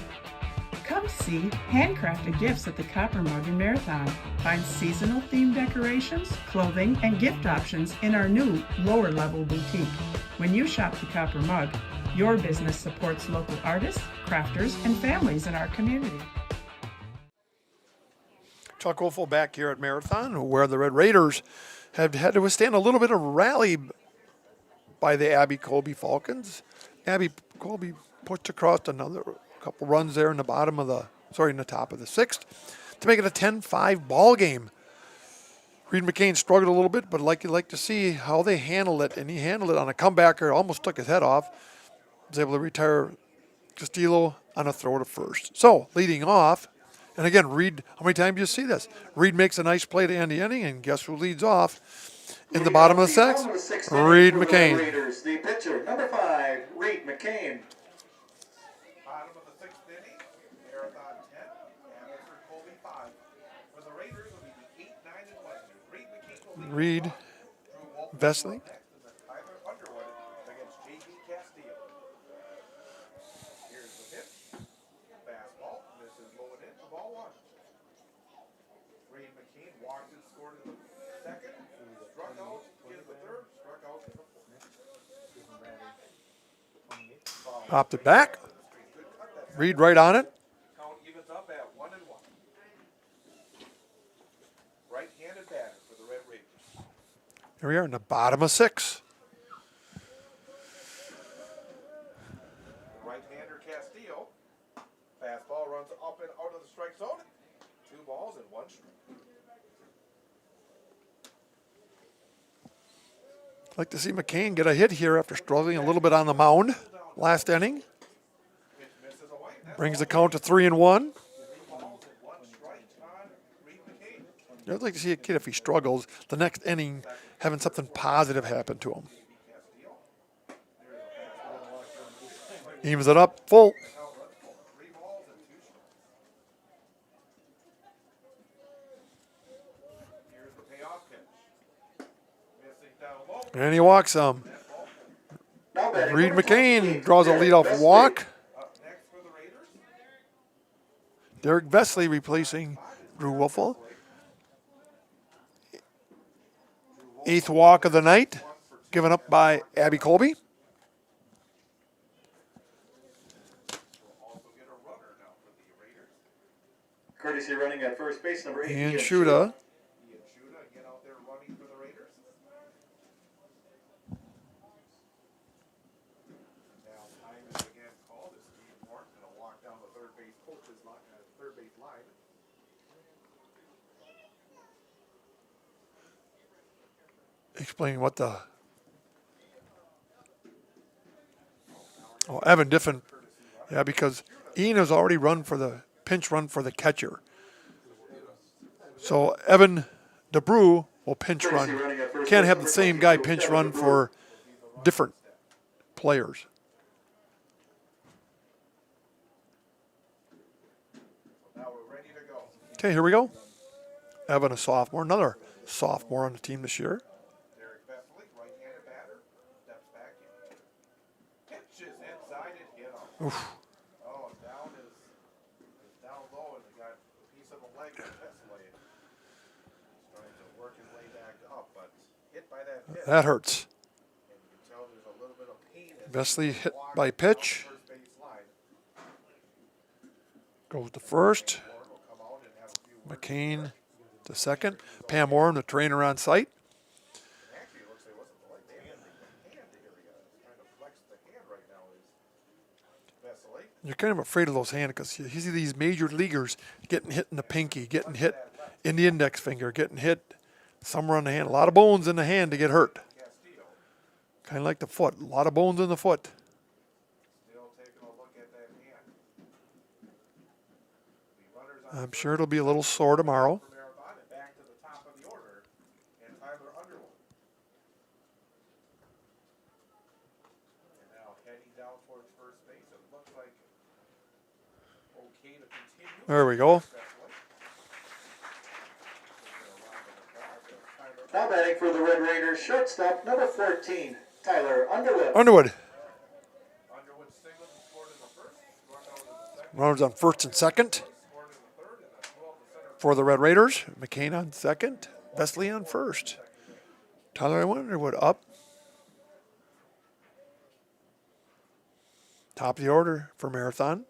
Come see handcrafted gifts at the Copper Mug in Marathon. Find seasonal themed decorations, clothing, and gift options in our new lower level boutique. When you shop the Copper Mug, your business supports local artists, crafters, and families in our community. Chuck Wolfel back here at Marathon, where the Red Raiders have had to withstand a little bit of rally by the Abby Colby Falcons. Abby Colby pushed across another couple runs there in the bottom of the, in the top of the 6th to make it a 10-5 ball game. Reed McCain struggled a little bit, but you'd like to see how they handled it, and he handled it on a comebacker, almost took his head off. Was able to retire Castillo on a throw to first. So, leading off, and again, Reed, how many times do you see this? Reed makes a nice play to end the inning, and guess who leads off in the bottom of the 6th? Reed McCain. Raiders, the pitcher, number 5, Reed McCain. Reed Vesley. Tyler Underwood against JB Castillo. Here's the pitch. Fastball. This is going in. Ball one. Reed McKean walked and scored in the second. Struck out in the third. Struck out in the fourth. Popped it back. Reed right on it. Count evens up at 1-1. Right-handed batter for the Red Raiders. Here we are in the bottom of 6. Right-hander Castillo. Fastball runs up and out of the strike zone. 2 balls and 1 strike. I'd like to see McCain get a hit here after struggling a little bit on the mound last inning. Brings the count to 3-1. I'd like to see a kid, if he struggles, the next inning having something positive happen to him. Evens it up, full. And he walks some. Reed McCain draws a leadoff walk. Derek Vesley replacing Drew Wolfel. 8th walk of the night, given up by Abby Colby. Courtesy running at first base, number 8. And Shuda. Explaining what the Evan Diffin, yeah, because Ian has already run for the pinch run for the catcher. So Evan DeBrew will pinch run. Can't have the same guy pinch run for different players. Okay, here we go. Evan, a sophomore, another sophomore on the team this year. Oof. Oh, down is down low, and he got a piece of a leg with Vesley. He's trying to work his way back up, but hit by that pitch. That hurts. And you can tell there's a little bit of pain. Vesley hit by pitch. Goes to first. McCain to second. Pam Warren, the trainer on site. You're kind of afraid of those hands because you see these major leaguers getting hit in the pinky, getting hit in the index finger, getting hit somewhere on the hand. A lot of bones in the hand to get hurt. Kind of like the foot. A lot of bones in the foot. I'm sure it'll be a little sore tomorrow. There we go. Now batting for the Red Raiders, shortstop number 14, Tyler Underwood. Underwood. Runners on first and second for the Red Raiders. McCain on second. Vesley on first. Tyler Underwood up. Top of the order for Marathon.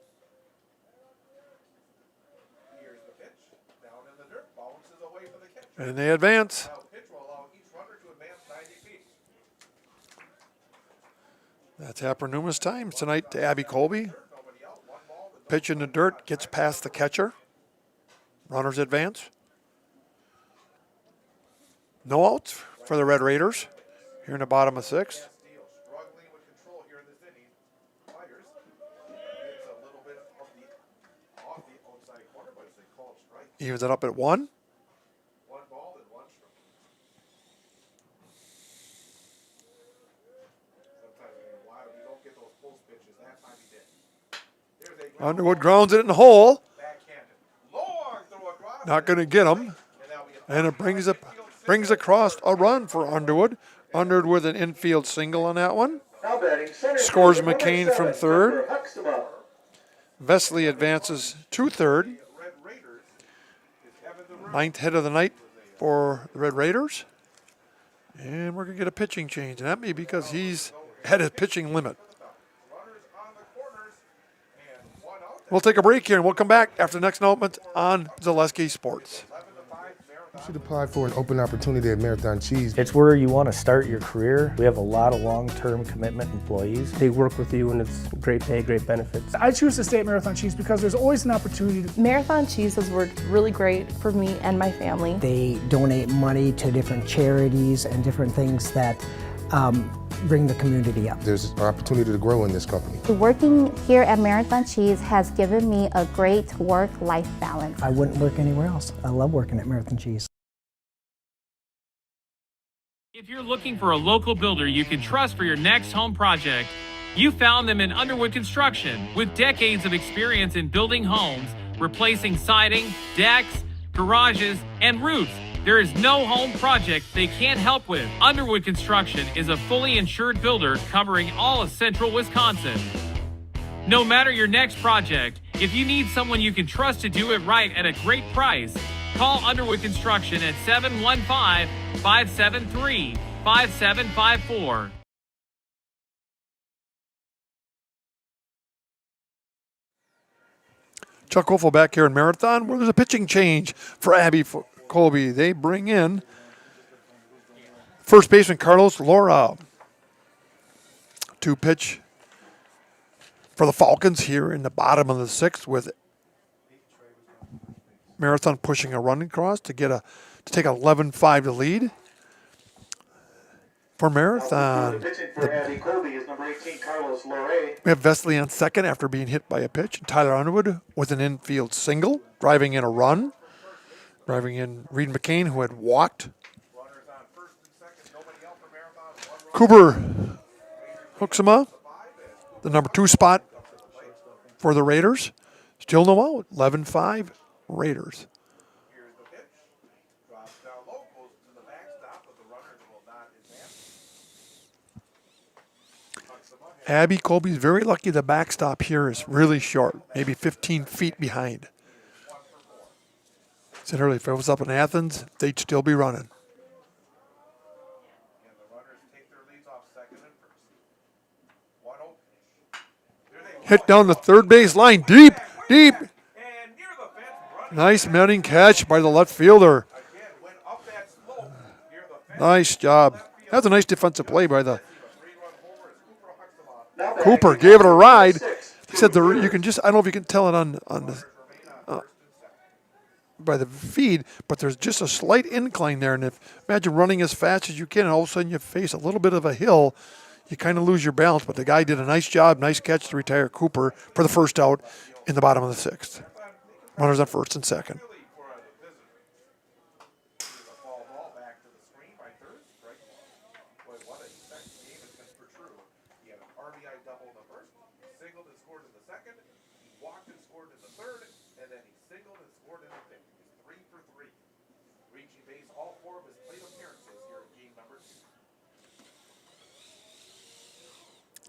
And they advance. That's happened numerous times tonight to Abby Colby. Pitch in the dirt, gets past the catcher. Runners advance. No outs for the Red Raiders here in the bottom of 6. Evens it up at 1. Underwood grounds it in the hole. Not going to get him. And it brings up brings across a run for Underwood. Underwood with an infield single on that one. Now batting center Scores fielder, number McCain from 7, third. Cooper Huxtable. Vesley advances to third. Ninth hit of the night for the Red Raiders. And we're going to get a pitching change. And that may be because he's at his pitching limit. We'll take a break here and we'll come back after the next announcement on Zaleski Sports. You should apply for an open opportunity at Marathon Cheese. It's where you want to start your career. We have a lot of long-term commitment employees. They work with you and it's great pay, great benefits. I choose to stay at Marathon Cheese because there's always an opportunity. Marathon Cheese has worked really great for me and my family. They donate money to different charities and different things that bring the community up. There's an opportunity to grow in this company. Working here at Marathon Cheese has given me a great work-life balance. I wouldn't work anywhere else. I love working at Marathon Cheese. If you're looking for a local builder you can trust for your next home project, you found them in Underwood Construction. With decades of experience in building homes, replacing siding, decks, garages, and roofs, there is no home project they can't help with. Underwood Construction is a fully insured builder covering all of central Wisconsin. No matter your next project, if you need someone you can trust to do it right at a great price, call Underwood Construction at 715-573-5754. Chuck Wolfel back here in Marathon, where there's a pitching change for Abbotsford-Colby. They bring in first baseman Carlos Laura to pitch for the Falcons here in the bottom of the sixth, with Marathon pushing a run across to take 11-5 to lead. For Marathon, Pitching for Abbotsford-Colby is number 18, Carlos Lorre. we have Vesley on second after being hit by a pitch. Tyler Underwood with an infield single, driving in a run. Driving in Reed McCain, who had walked. Cooper Huxtable, the number 2 spot for the Raiders. Still no out. 11-5 Raiders. Abbotsford-Colby's very lucky the backstop here is really short, maybe 15 feet behind. I said earlier, if it was up in Athens, they'd still be running. Hit down the third base line, deep. Nice netting catch by the left fielder. Nice job. That's a nice defensive play by the Cooper. Gave it a ride. He said you can just, I don't know if you can tell it on the by the feed, but there's just a slight incline there, and imagine running as fast as you can, and all of a sudden you face a little bit of a hill, you kind of lose your balance. But the guy did a nice job, nice catch to retire Cooper for the first out in the bottom of the sixth. Runners on first and second.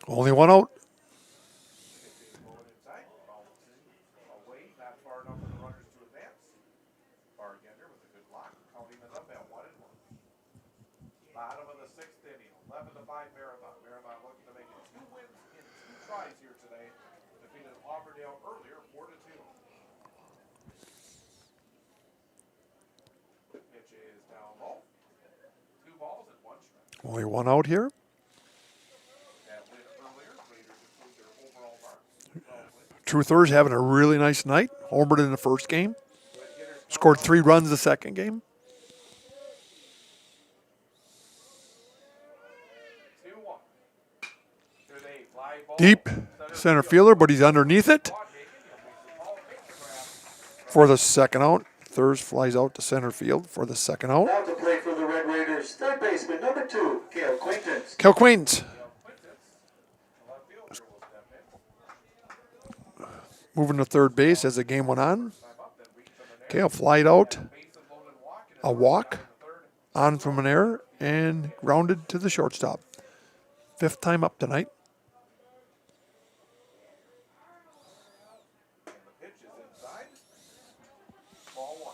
Only one out. Bottom of the sixth inning, 11-5 Marathon. Marathon looking to make it 2 wins in 2 tries here today. Defeated Auburndale earlier, 4-2. The pitch is down low. 2 balls and 1 strike. Only one out here. Truthers having a really nice night. Homered in the first game. Scored 3 runs the second game. Deep center fielder, but he's underneath it. For the second out. Thurs flies out to center field for the second out. Now to play for the Red Raiders, third baseman, number 2, Cale Quaintance. Cal Quaintance. Moving to third base as the game went on. Cale flied out. A walk on from an error and grounded to the shortstop. 5th time up tonight. The pitch is inside. Ball 1.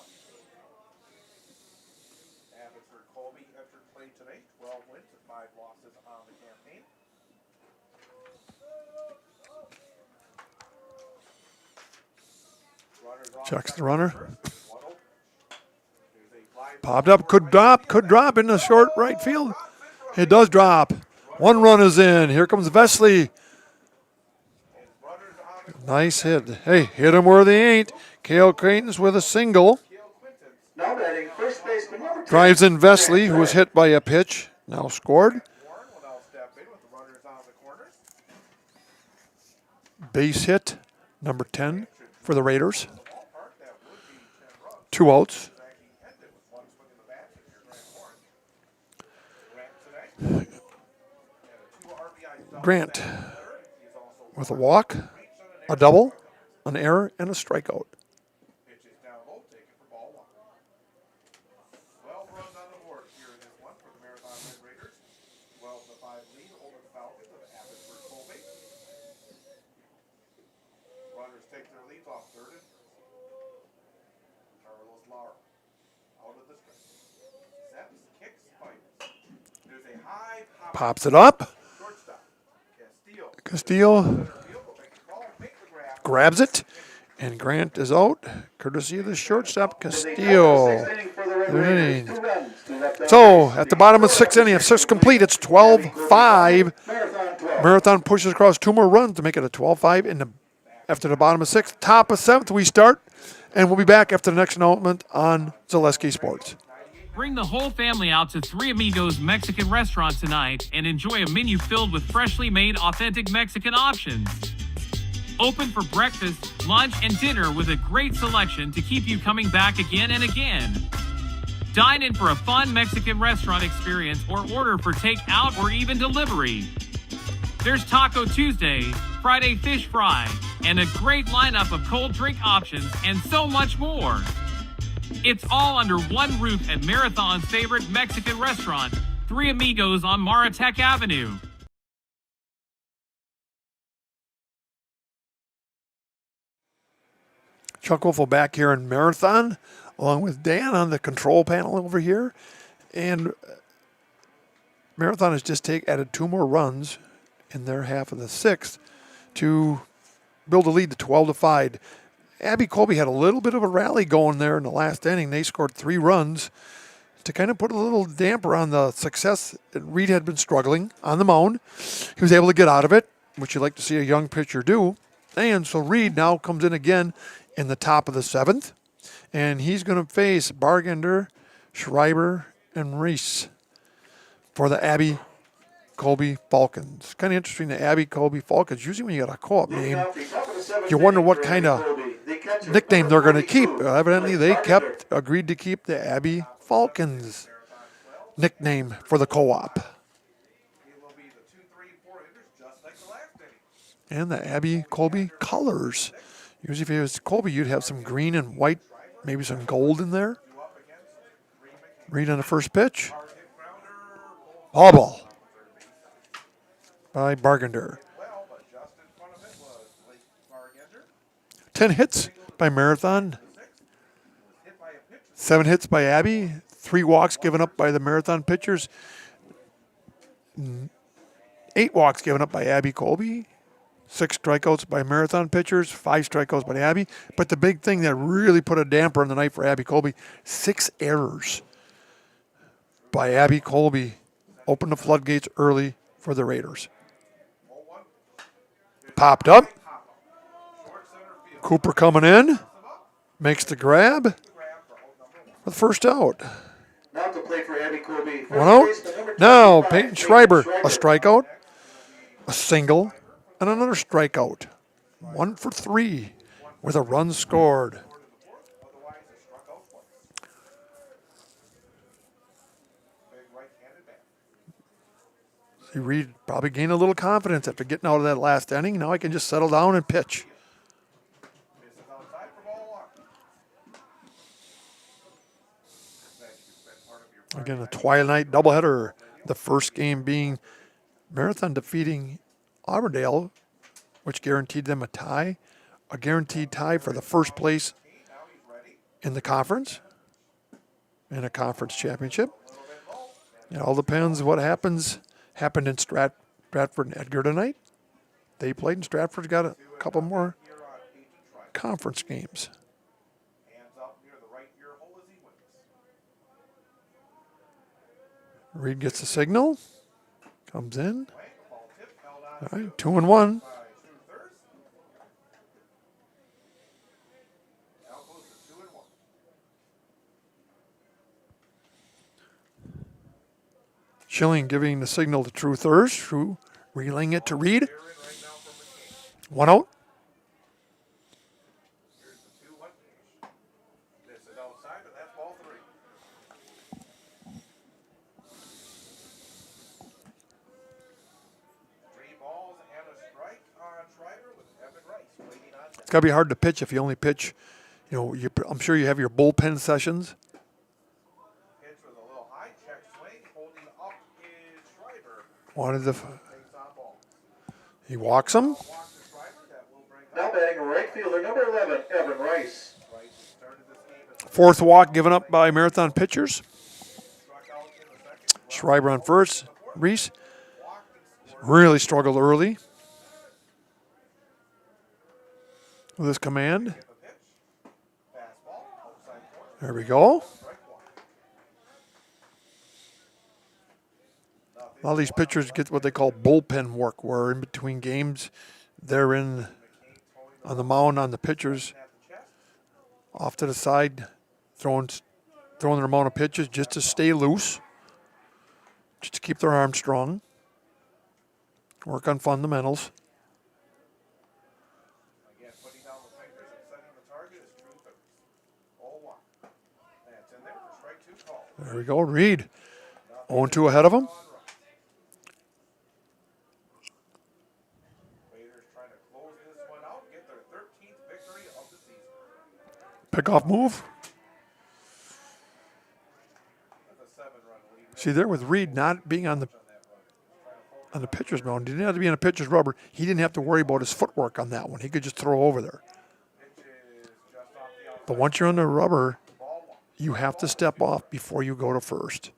Abbotsford-Colby entered play tonight. 12 wins and 5 losses on the campaign. Checks the runner. Popped up, could drop in the short right field. It does drop. 1 run is in. Here comes Vesley. Nice hit. Hey, hit him where they ain't. Cale Creighton's with a single. Now batting first baseman number 10. Drives in Vesley, who was hit by a pitch. Now scored. Base hit, number 10 for the Raiders. 2 outs. Grant with a walk, a double, an error, and a strikeout. Pitch is down low, taken for ball 1. 12 runs on the board here in this one for the Marathon Red Raiders. 12-5 lead over the Falcons of Abbotsford-Colby. Runners take their leads off third and Carlos Lara out of the stretch. Sets, kicks, fights. There's a high pop. Pops it up. Shortstop. Castillo grabs it, and Grant is out, courtesy of the shortstop, Castillo. So, at the bottom of the 6th inning, if 6 complete, it's 12-5. Marathon pushes across 2 more runs to make it a 12-5. After the bottom of 6th, top of 7th, we start, and we'll be back after the next announcement on Zaleski Sports. Bring the whole family out to Three Amigos Mexican Restaurant tonight and enjoy a menu filled with freshly made authentic Mexican options. Open for breakfast, lunch, and dinner with a great selection to keep you coming back again and again. Dine in for a fun Mexican restaurant experience or order for takeout or even delivery. There's Taco Tuesday, Friday Fish Fry, and a great lineup of cold drink options and so much more. It's all under one roof at Marathon's favorite Mexican restaurant, Three Amigos on Maratec Avenue. Chuck Wolfel back here in Marathon, along with Dan on the control panel over here. And Marathon has just added 2 more runs in their half of the 6th to build a lead to 12-5. Abbey-Colby had a little bit of a rally going there in the last inning. They scored 3 runs to kind of put a little damper on the success. Reed had been struggling on the mound. He was able to get out of it, which you like to see a young pitcher do. And so Reed now comes in again in the top of the 7th, and he's going to face Bargender, Schreiber, and Reese for the Abbey-Colby Falcons. Kind of interesting, the Abbey-Colby Falcons. Usually when you got a co-op name, you wonder what kind of nickname they're going to keep. Evidently, they agreed to keep the Abbey Falcons nickname for the co-op. And the Abbey-Colby colors. Usually if it was Colby, you'd have some green and white, maybe some gold in there. Reed on the first pitch. Ball by Bargender. 10 hits by Marathon. 7 hits by Abbey. 3 walks given up by the Marathon pitchers. 8 walks given up by Abbey-Colby. 6 strikeouts by Marathon pitchers, 5 strikeouts by Abbey. But the big thing that really put a damper on the night for Abbey-Colby, 6 errors by Abbey-Colby. Opened the floodgates early for the Raiders. Popped up. Cooper coming in. Makes the grab. For the first out. Now to play for Abbey-Colby. 1 out. Now Peyton Schreiber, a strikeout, a single, and another strikeout. 1 for 3 with a run scored. See, Reed probably gained a little confidence after getting out of that last inning. Now I can just settle down and pitch. Again, a twilight doubleheader. The first game being Marathon defeating Auburndale, which guaranteed them a guaranteed tie for the first place in the conference, in a conference championship. It all depends what happened in Stratford and Edgar tonight. They played, and Stratford's got a couple more conference games. Reed gets the signal, comes in. All right, 2-1. Schilling giving the signal to True Thurs. True relaying it to Reed. 1 out. It's got to be hard to pitch if you only pitch, I'm sure you have your bullpen sessions. He walks him. Now batting right fielder number 11, Evan Rice. Fourth walk given up by Marathon pitchers. Schreiber on first. Reese really struggled early with his command. There we go. A lot of these pitchers get what they call bullpen work, where in between games, they're on the mound on the pitchers, off to the side, throwing their amount of pitches just to stay loose, just to keep their arms strong, work on fundamentals. There we go, Reed. 0-2 ahead of him. Pickoff move. See, there with Reed not being on the pitcher's mound, he didn't have to be on a pitcher's rubber. He didn't have to worry about his footwork on that one. He could just throw over there. But once you're on the rubber, you have to step off before you go to first.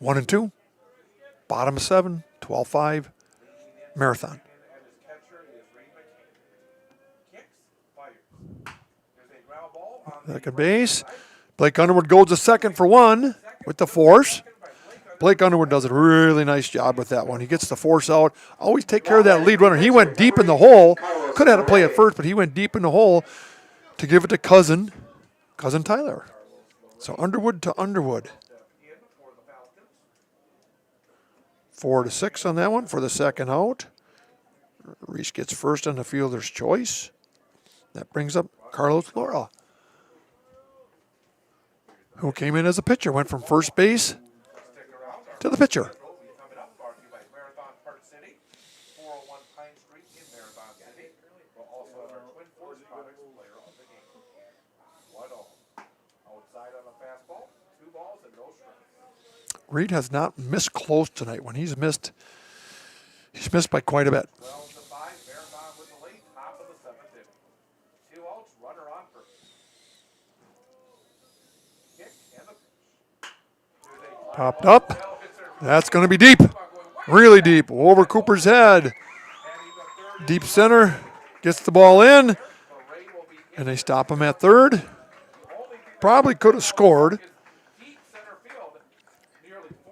1-2. Bottom of 7. 12-5. Marathon. Second base. Blake Underwood goes to second for 1 with the force. Blake Underwood does a really nice job with that one. He gets the force out. Always take care of that lead runner. He went deep in the hole. Could have had to play at first, but he went deep in the hole to give it to cousin Tyler. So Underwood to Underwood. 4-6 on that one for the second out. Reese gets first on the fielder's choice. That brings up Carlos Laura, who came in as a pitcher, went from first base to the pitcher. Reed has not missed close tonight. When he's missed by quite a bit. Popped up. That's going to be deep. Really deep. Over Cooper's head. Deep center. Gets the ball in. And they stop him at third. Probably could have scored.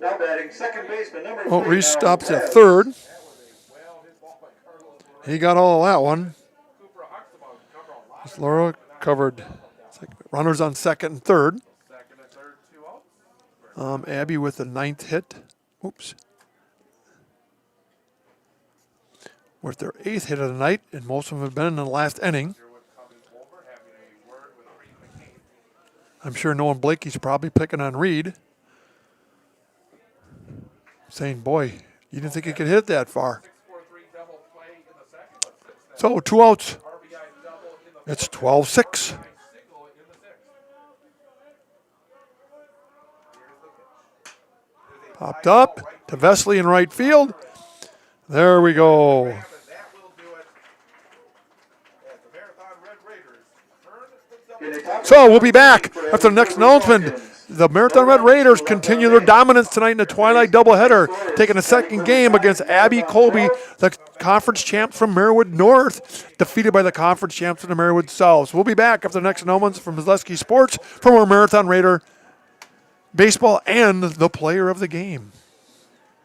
Now batting second baseman number 3. Reese stops at third. He got all of that one. Laura covered runners on second and third. Abby with the 9th hit. Oops. With their 8th hit of the night, and most of them have been in the last inning. I'm sure knowing Blakey's probably picking on Reed, saying, boy, you didn't think he could hit it that far. So 2 outs. It's 12-6. Popped up to Vesley in right field. There we go. So we'll be back after the next announcement. The Marathon Red Raiders continue their dominance tonight in the Twilight doubleheader, taking a second game against Abbey-Colby, the conference champs from Marywood North, defeated by the conference champs from the Marywood South. So we'll be back after the next announcements from Zaleski Sports from our Marathon Raider baseball and the player of the game.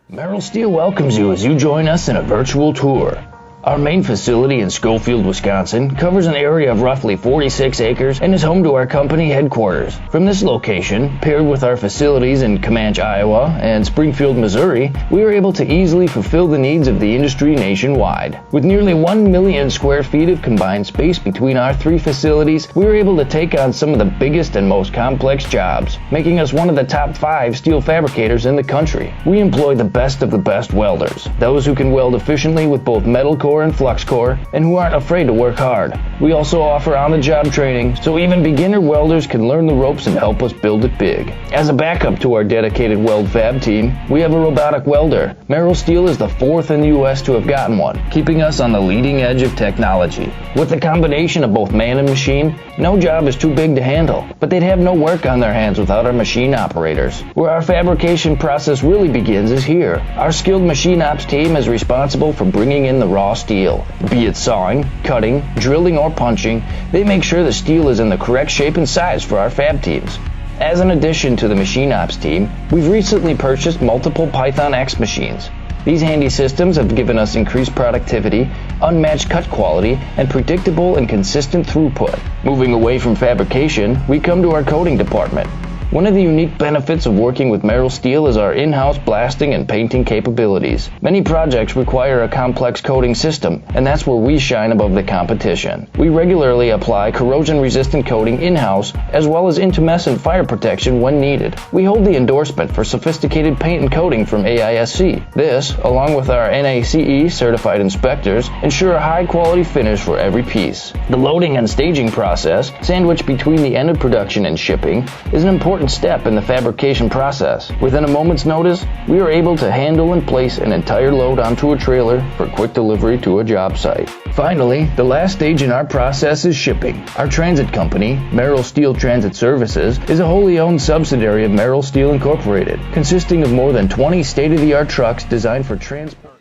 Merrill Steel welcomes you as you join us in a virtual tour. Our main facility in Schofield, Wisconsin covers an area of roughly 46 acres and is home to our company headquarters. From this location, paired with our facilities in Comanche, Iowa and Springfield, Missouri, we are able to easily fulfill the needs of the industry nationwide. With nearly 1 million square feet of combined space between our 3 facilities, we are able to take on some of the biggest and most complex jobs, making us one of the top 5 steel fabricators in the country. We employ the best of the best welders, those who can weld efficiently with both metal core and flux core, and who aren't afraid to work hard. We also offer on-the-job training, so even beginner welders can learn the ropes and help us build it big. As a backup to our dedicated weld fab team, we have a robotic welder. Merrill Steel is the 4th in the U.S. to have gotten one, keeping us on the leading edge of technology. With the combination of both man and machine, no job is too big to handle, but they'd have no work on their hands without our machine operators. Where our fabrication process really begins is here. Our skilled machine ops team is responsible for bringing in the raw steel. Be it sawing, cutting, drilling, or punching, they make sure the steel is in the correct shape and size for our fab teams. As an addition to the machine ops team, we've recently purchased multiple Python X machines. These handy systems have given us increased productivity, unmatched cut quality, and predictable and consistent throughput. Moving away from fabrication, we come to our coating department. One of the unique benefits of working with Merrill Steel is our in-house blasting and painting capabilities. Many projects require a complex coating system, and that's where we shine above the competition. We regularly apply corrosion-resistant coating in-house, as well as intumescent fire protection when needed. We hold the endorsement for sophisticated paint and coating from AISC. This, along with our NACE certified inspectors, ensure a high-quality finish for every piece. The loading and staging process, sandwiched between the end of production and shipping, is an important step in the fabrication process. Within a moment's notice, we are able to handle and place an entire load onto a trailer for quick delivery to a job site. Finally, the last stage in our process is shipping. Our transit company, Merrill Steel Transit Services, is a wholly owned subsidiary of Merrill Steel Incorporated, consisting of more than 20 state-of-the-art trucks designed for transport.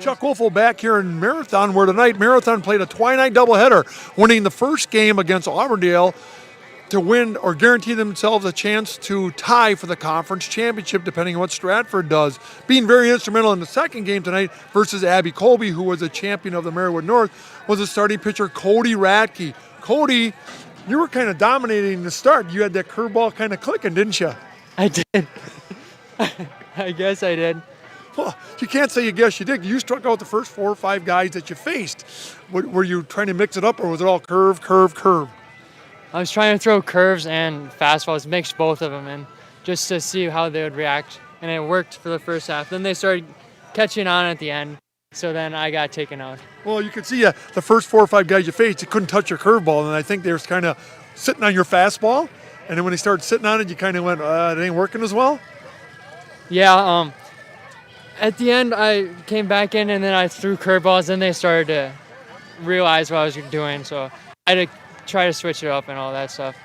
Chuck Wolfel back here in Marathon, where tonight Marathon played a twilight doubleheader, winning the first game against Auburndale to win or guarantee themselves a chance to tie for the conference championship, depending on what Stratford does. Being very instrumental in the second game tonight versus Abbey-Colby, who was a champion of the Marywood North, was the starting pitcher Cody Radke. Cody, you were kind of dominating the start. You had that curveball kind of clicking, didn't you? I did. I guess I did. Well, you can't say you guess you did. You struck out the first 4 or 5 guys that you faced. Were you trying to mix it up, or was it all curve, curve, curve? I was trying to throw curves and fastballs, mix both of them in, just to see how they would react. And it worked for the first half. Then they started catching on at the end, so then I got taken out. Well, you could see the first 4 or 5 guys you faced, you couldn't touch your curveball, and I think they were kind of sitting on your fastball. And then when they started sitting on it, you kind of went, it ain't working as well? Yeah, at the end, I came back in, and then I threw curveballs, and they started to realize what I was doing, so I had to try to switch it up and all that stuff.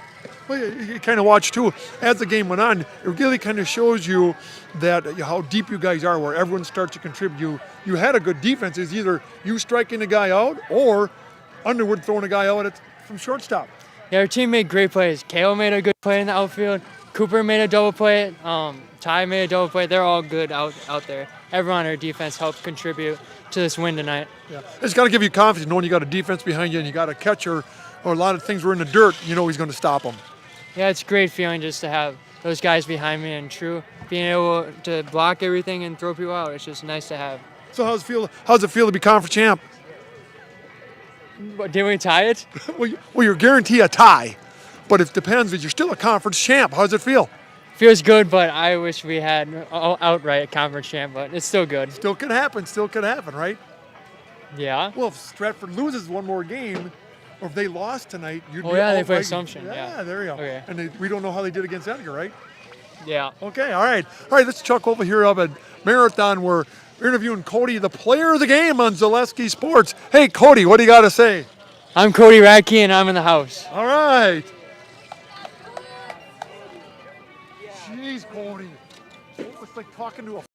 Well, you kind of watch too. As the game went on, it really kind of shows you that how deep you guys are, where everyone starts to contribute. You had a good defense. It's either you striking a guy out or Underwood throwing a guy out from shortstop. Yeah, our team made great plays. Kale made a good play in the outfield. Cooper made a double play. Ty made a double play. They're all good out there. Everyone on our defense helped contribute to this win tonight. Yeah, it's got to give you confidence knowing you got a defense behind you and you got a catcher, or a lot of things were in the dirt, you know he's going to stop them. Yeah, it's a great feeling just to have those guys behind me, and being able to block everything and throw people out. It's just nice to have. So how's it feel to be conference champ? Did we tie it? well, you're guaranteed a tie, but it depends. You're still a conference champ. How does it feel? Feels good, but I wish we had outright conference champ, but it's still good. Still could happen, right? Yeah. Well, if Stratford loses one more game, or if they lost tonight, you'd be they play outright. Assumption. Yeah, there you go. Okay. And we don't know how they did against Edgar, right? Yeah. Okay, all right. All right, let's chuck over here up at Marathon. We're interviewing Cody, the player of the game on Zaleski Sports. Hey, Cody, what do you got to say? I'm Cody Radke, and I'm in the house. All right. Jeez, Cody. It's like talking to a